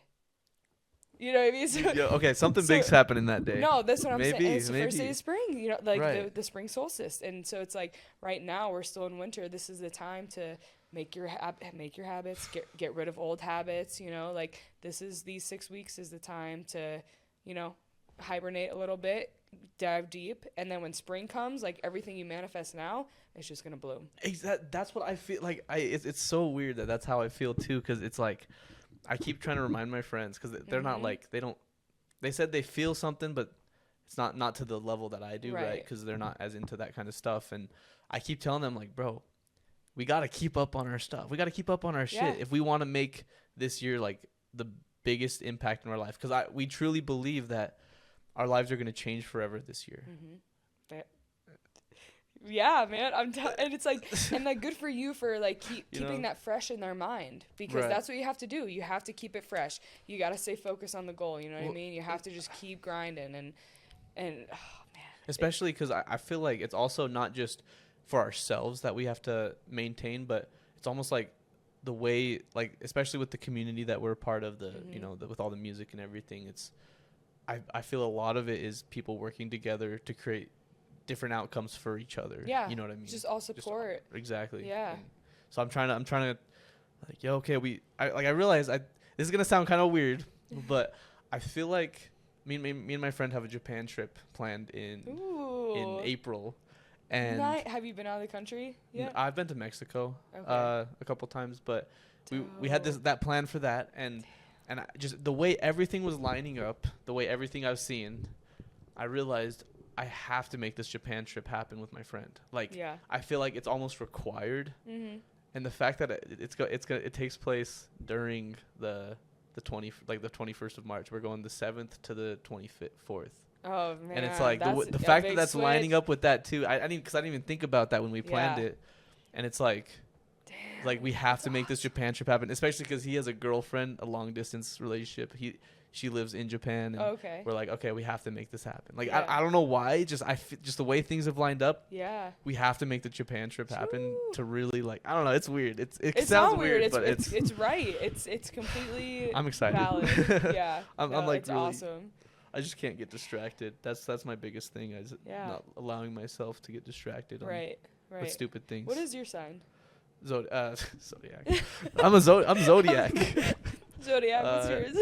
You know what I mean? So, okay, something big's happening that day. No, that's what I'm saying. It's the first day of spring, you know, like the spring solstice. And so it's like right now we're still in winter. This is the time to make your habits, get rid of old habits, you know, like these 6 weeks is the time to, you know, hibernate a little bit, dive deep, and then when spring comes, like everything you manifest now, it's just gonna bloom. That's what I feel like. It's so weird that that's how I feel too, because it's like I keep trying to remind my friends, because they're not like, they said they feel something, but it's not to the level that I do, right? Because they're not as into that kind of stuff, and I keep telling them, like, bro, we got to keep up on our stuff. We got to keep up on our shit if we want to make this year like the biggest impact in our life, because we truly believe that our lives are going to change forever this year. Yeah, man. And it's like, and like, good for you for like keeping that fresh in their mind, because that's what you have to do. You have to keep it fresh. You got to stay focused on the goal. You know what I mean? You have to just keep grinding and oh man. Especially because I feel like it's also not just for ourselves that we have to maintain, but it's almost like the way, like, especially with the community that we're a part of, with all the music and everything, I feel a lot of it is people working together to create different outcomes for each other. Yeah. You know what I mean? Just all support. Exactly. Yeah. And so I'm trying to like, yeah, okay, I realize this is going to sound kind of weird, but I feel like me and my friend have a Japan trip planned in April. And have you been out of the country yet? I've been to Mexico a couple times, but we had that plan for that, and just the way everything was lining up, the way everything I was seeing, I realized I have to make this Japan trip happen with my friend. Like, I feel like it's almost required, and the fact that it takes place during the 21st of March. We're going the 7th to the 24th. Oh man! And it's like the fact that that's lining up with that too. I didn't even think about that when we planned it, and it's like, like we have to make this Japan trip happen, especially because he has a girlfriend, a long distance relationship. She lives in Japan, and we're like, okay, we have to make this happen. Like I don't know why, just the way things have lined up. Yeah. We have to make the Japan trip happen to really, like, I don't know. It's weird. It sounds weird, but it's right. It's completely. I'm excited. Valid. Yeah. I'm like, it's really awesome. I just can't get distracted. That's my biggest thing. Not allowing myself to get distracted. Right. With stupid things. What is your sign? Zodiac. I'm Zodiac. Zodiac. What's yours?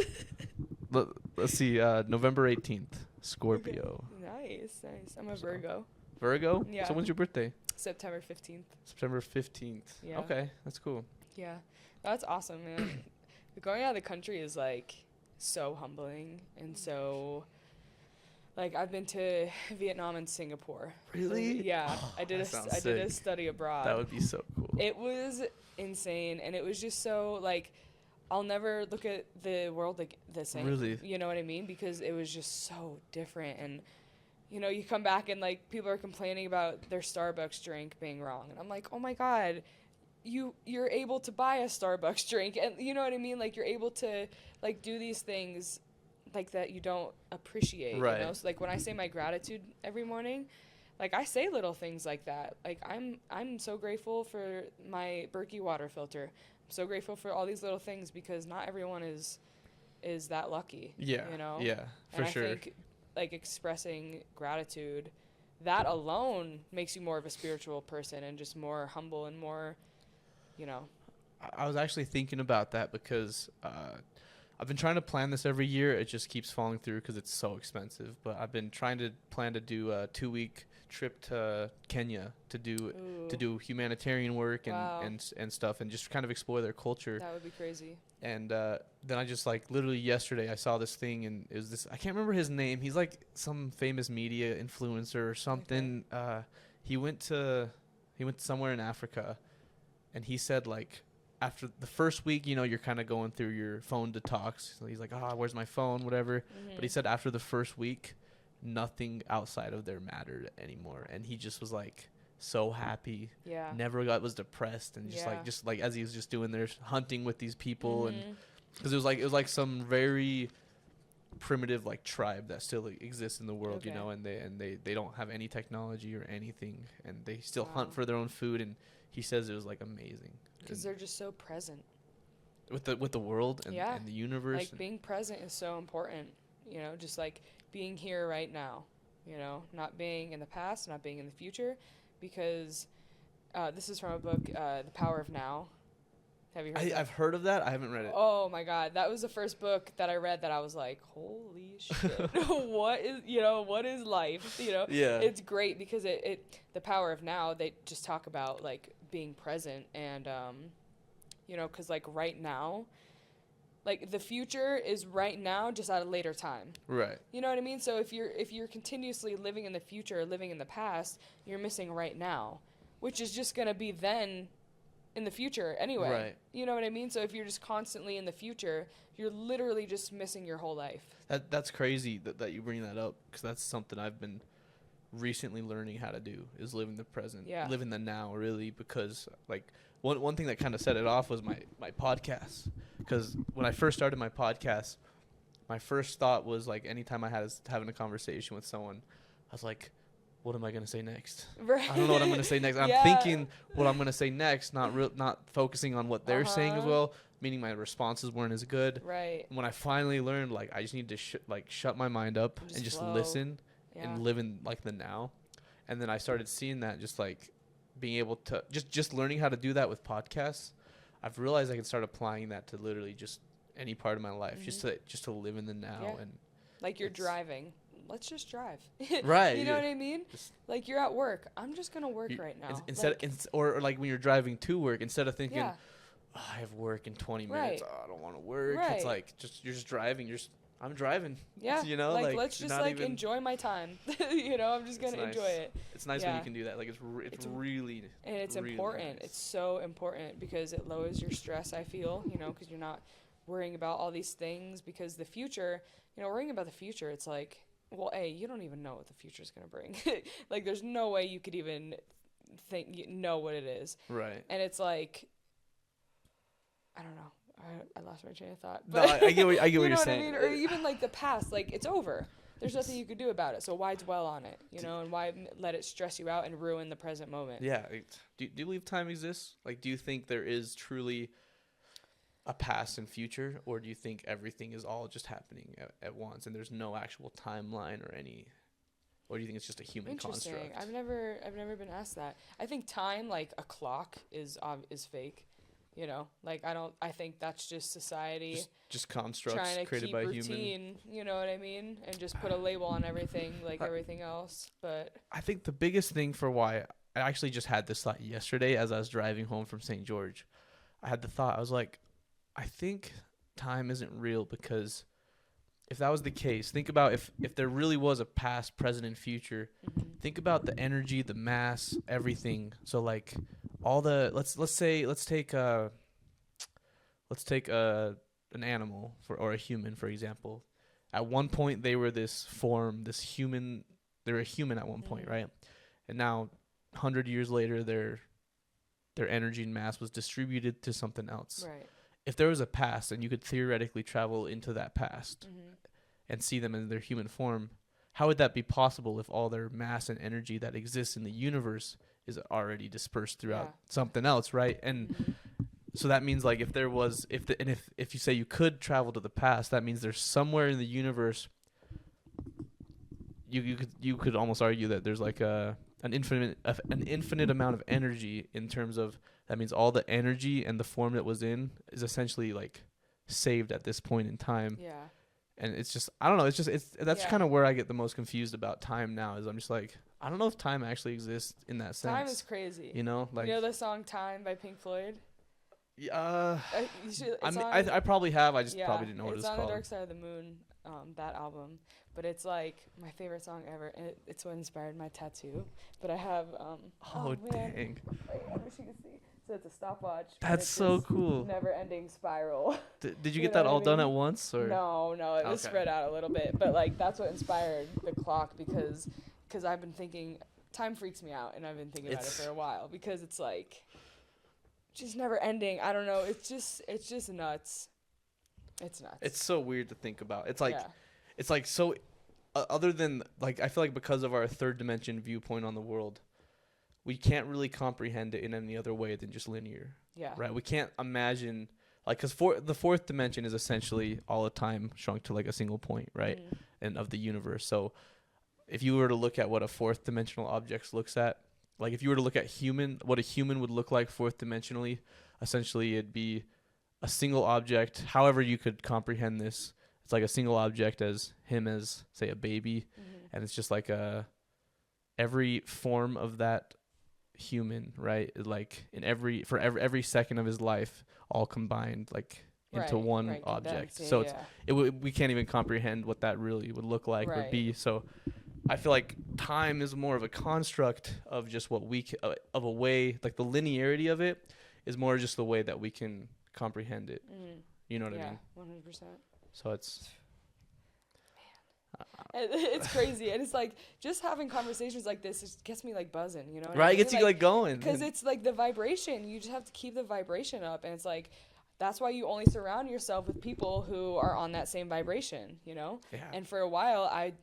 Let's see. November 18th. Scorpio. Nice. I'm a Virgo. Virgo? Yeah. So when's your birthday? September 15th. September 15th. Yeah. Okay, that's cool. Yeah, that's awesome, man. Going out of the country is like so humbling, and so like I've been to Vietnam and Singapore. Really? So, yeah. I did a study abroad. That would be so cool. It was insane, and it was just so like I'll never look at the world like the same. Really? You know what I mean? Because it was just so different, and you know, you come back and like people are complaining about their Starbucks drink being wrong, and I'm like, oh my god, you're able to buy a Starbucks drink, and you know what I mean? Like you're able to like do these things like that you don't appreciate. Right. You know? So like when I say my gratitude every morning, like I say little things like that. Like I'm so grateful for my Berkey water filter. I'm so grateful for all these little things, because not everyone is that lucky. Yeah. You know? Yeah, for sure. I think like expressing gratitude, that alone makes you more of a spiritual person and just more humble and more, you know. I was actually thinking about that because I've been trying to plan this every year. It just keeps falling through because it's so expensive. But I've been trying to plan to do a 2-week trip to Kenya to do humanitarian work and stuff, and just kind of explore their culture. That would be crazy. And then I just like literally yesterday I saw this thing, and it was this, I can't remember his name. He's like some famous media influencer or something. Okay. He went somewhere in Africa, and he said like after the first week, you know, you're kind of going through your phone detox. So he's like, where's my phone, whatever. Mm-hmm. But he said after the first week, nothing outside of there mattered anymore, and he just was like so happy. Yeah. Never was depressed, and just like as he was just doing their hunting with these people, and because it was like some very primitive like tribe that still exists in the world, you know, and they don't have any technology or anything, and they still hunt for their own food. And he says it was like amazing because they're just so present with the world and the universe. Like being present is so important, you know, just like being here right now, you know, not being in the past, not being in the future, because this is from a book, The Power of Now. Have you heard that? I've heard of that. I haven't read it. Oh my God, that was the first book that I read that I was like, holy shit, what is life? Yeah. It's great because it the power of now. They just talk about like being present and because like right now, like the future is right now, just at a later time. Right. You know what I mean? So if you're continuously living in the future, or living in the past, you're missing right now, which is just gonna be then in the future anyway. Right. You know what I mean? So if you're just constantly in the future, you're literally just missing your whole life. That's crazy that you bring that up, because that's something I've been recently learning how to do, is live in the present, live in the now, really, because like one thing that kind of set it off was my podcast, because when I first started my podcast, my first thought was like anytime I was having a conversation with someone, I was like, what am I going to say next? Right. I don't know what I'm going to say next. I'm thinking what I'm going to say next, not focusing on what they're saying as well, meaning my responses weren't as good. Right. And when I finally learned, like, I just need to shut my mind up and just listen and live in like the now. And then I started seeing that, just like being able to just learning how to do that with podcasts. I've realized I can start applying that to literally just any part of my life, just to live in the now. And like you're driving. Let's just drive. Right. You know what I mean? Like you're at work. I'm just going to work right now. Or like when you're driving to work, instead of thinking, I have work in 20 minutes. Right. Oh, I don't want to work. Right. It's like you're just driving. I'm driving. Yeah. You know, like let's just like enjoy my time. I'm just going to enjoy it. It's nice when you can do that. Like it's really, and it's really important. Nice. It's so important because it lowers your stress, I feel, because you're not worrying about all these things, because the future, worrying about the future, it's like, well, you don't even know what the future is going to bring. Like, there's no way you could even know what it is. Right. And it's like, I don't know. I lost my train of thought. But no, I get what you're saying. I mean? Or even like the past, like it's over. There's nothing you could do about it. So why dwell on it, and why let it stress you out and ruin the present moment? Yeah. Do you believe time exists? Like, do you think there is truly a past and future, or do you think everything is all just happening at once and there's no actual timeline or do you think it's just a human construct? I've never been asked that. I think time, like a clock, is fake. Like I think that's just society just constructs trying to created keep by routine, human. You know what I mean? And just put a label on everything, like everything else. But I think the biggest thing for why I actually just had this thought yesterday as I was driving home from St. George. I had the thought, I was like, I think time isn't real, because if that was the case, think about if there really was a past, present, and future. Think about the energy, the mass, everything. So like all the let's take an animal or a human, for example. At one point they were this form, this human. They were a human at one point, right? And now 100 years later their energy and mass was distributed to something else. Right. If there was a past and you could theoretically travel into that past and see them in their human form, how would that be possible if all their mass and energy that exists in the universe is already dispersed throughout something else, right? And so that means, like, if you say you could travel to the past, that means there's somewhere in the universe you could almost argue that there's like an infinite amount of energy, in terms of that means all the energy and the form that was in is essentially like saved at this point in time. Yeah. And it's just, I don't know, that's kind of where I get the most confused about time now, is I'm just like, I don't know if time actually exists in that sense. Time is crazy. Like, the song "Time" by Pink Floyd? I probably have. I just probably didn't know what it was called. It's on The Dark Side of the Moon, that album. But it's like my favorite song ever. And it's what inspired my tattoo. But I have dang. Wait, I wish you could see. So it's a stopwatch. That's so cool. Never-ending spiral. Did you get that all done at once, or? No, it was spread out a little bit. But like that's what inspired the clock, because I've been thinking, time freaks me out, and I've been thinking about it for a while, because it's like just never ending. I don't know. It's just nuts. It's nuts. It's so weird to think about. It's like so. Other than like, I feel like because of our third dimension viewpoint on the world, we can't really comprehend it in any other way than just linear. Yeah. Right. We can't imagine, like, because the fourth dimension is essentially all of time shrunk to like a single point, right? And of the universe. So if you were to look at what a fourth dimensional object looks like if you were to look at what a human would look like fourth dimensionally, essentially it'd be a single object. However you could comprehend this, it's like a single object as him as say a baby, and it's just like every form of that human, right? Like in every second of his life, all combined like into one object. Yeah, so we can't even comprehend what that really would look like or be. So I feel like time is more of a construct of just what we of a way, like the linearity of it is more just the way that we can comprehend it. You know what I mean? 100%. So it's it's crazy, and it's like just having conversations like this just gets me like buzzing, you know what right? I mean? It gets you like going because it's like the vibration. You just have to keep the vibration up, and it's like that's why you only surround yourself with people who are on that same vibration, you know. And for a while I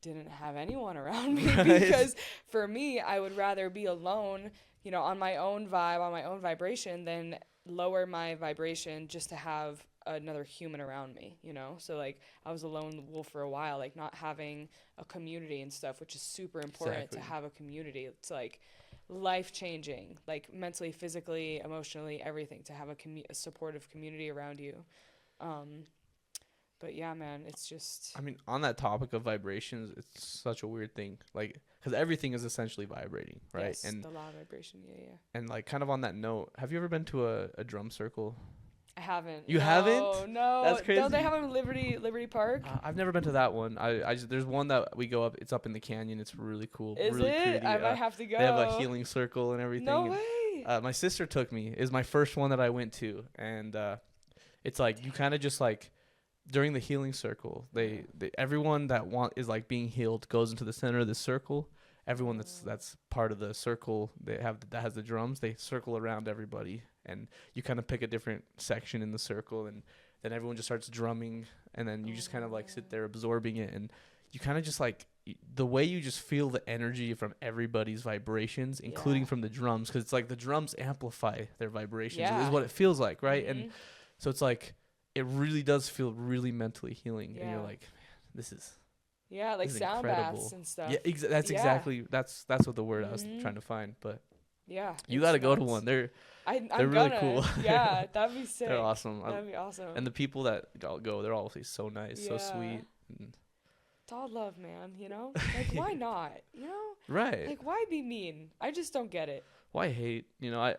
didn't have anyone around me because for me I would rather be alone, you know, on my own vibe, on my own vibration, than lower my vibration just to have another human around me, you know. So like I was a lone wolf for a while, like not having a community and stuff, which is super important to have a community. It's like life changing, like mentally, physically, emotionally, everything, to have a supportive community around you. But yeah, man, it's just, I mean, on that topic of vibrations, it's such a weird thing, like because everything is essentially vibrating, right? Yes, and the law of vibration. And like kind of on that note, have you ever been to a drum circle? I haven't. You haven't? No. That's crazy. Don't they have them in Liberty Park? I've never been to that one. I just, there's one that we go up. It's up in the canyon. It's really cool. Is really it? pretty. I might have to go. They have a healing circle and everything. No way. My sister took me. It was my first one that I went to, and it's like you kind of just like during the healing circle, they everyone that is like being healed goes into the center of the circle. Everyone that's part of the circle that has the drums, they circle around everybody, and you kind of pick a different section in the circle, and then everyone just starts drumming, and then you just kind of like sit there absorbing it, and you kind of just like the way you just feel the energy from everybody's vibrations, including from the drums, because it's like the drums amplify their vibrations is what it feels like, right? And so it's like it really does feel really mentally healing, and you're like, man, this is like sound incredible. Baths and stuff. Yeah, exactly that's what the word I was trying to find. But you got to go to one. They're really cool. Yeah, that'd be sick. They're awesome. That'd be awesome. And the people that go, they're always so nice, so sweet. It's all love, man. You know, like why not? You know, right? Like why be mean? I just don't get it. Why hate? You know,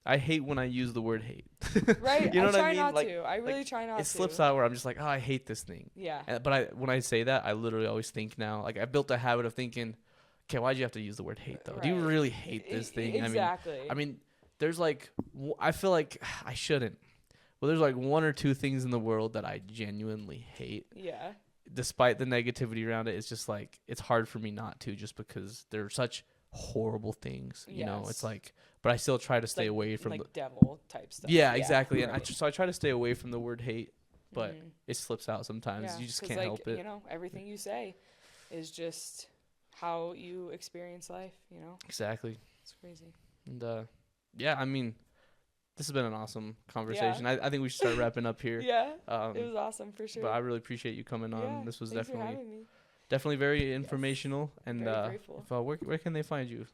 I hate when I use the word hate. Right. You know I try what I mean? not like, to. I really try not to. It slips out where I'm just like, oh, I hate this thing. Yeah. But when I say that, I literally always think now, like I built a habit of thinking, okay, why'd you have to use the word hate though? Right. Do you really hate this thing? Exactly. I mean, there's like, I feel like I shouldn't. Well, there's like one or two things in the world that I genuinely hate. Yeah. Despite the negativity around it, it's just like, it's hard for me not to, just because they're such horrible things, you know. It's like, but I still try to stay away from like devil type stuff. Yeah, exactly. Right. And I try to stay away from the word hate, but it slips out sometimes. You just can't help it. You know, everything you say is just how you experience life, you know. Exactly. It's crazy. And yeah, I mean, this has been an awesome conversation. I think we should start wrapping up here. It was awesome for sure. But I really appreciate you coming on. This was thanks for having me. Definitely very informational. And very grateful. Where can they find you?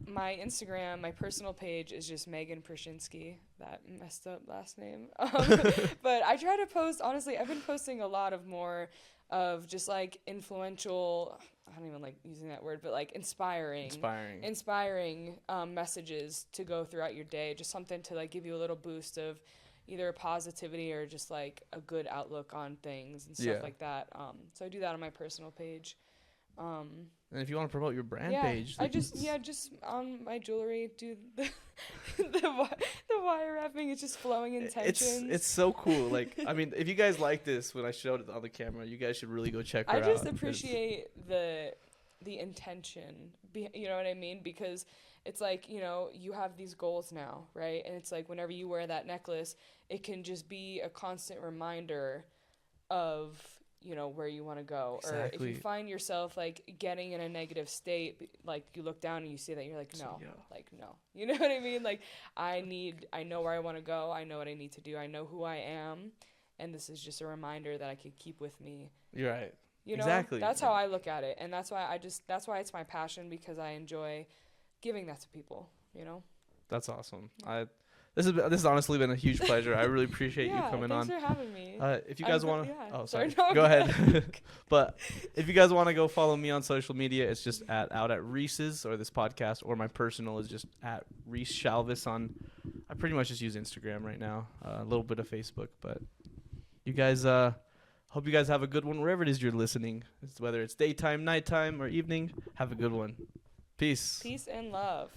My Instagram, my personal page is just Meghan Prushinski. That messed up last name. But I try to post, honestly, I've been posting a lot of more of just like influential, I don't even like using that word, but like inspiring messages to go throughout your day. Just something to like give you a little boost of either positivity or just like a good outlook on things and stuff like that. So I do that on my personal page. And if you want to promote your brand page, I just on my jewelry do the wire wrapping. It's just flowing intentions. It's so cool. Like, I mean, if you guys like this when I showed it on the camera, you guys should really go check her out. I just appreciate the intention. You know what I mean? Because it's like, you know, you have these goals now, right? And it's like whenever you wear that necklace, it can just be a constant reminder of, you know, where you want to go. Exactly. Or if you find yourself like getting in a negative state, like you look down and you see that, you're like, no. You know what I mean? Like I know where I want to go. I know what I need to do. I know who I am. And this is just a reminder that I could keep with me. You're right. You know, exactly. That's how I look at it. And that's why it's my passion, because I enjoy giving that to people, you know? That's awesome. This has honestly been a huge pleasure. I really appreciate you coming on. Thanks for having me. If you guys want to, oh sorry, No, go ahead. But if you guys want to go follow me on social media, it's just out at Reese's, or this podcast, or my personal is just at Reese Shalvis on. I pretty much just use Instagram right now, a little bit of Facebook, but you guys, hope you guys have a good one wherever it is you're listening. Whether it's daytime, nighttime, or evening, have a good one. Peace. Peace and love.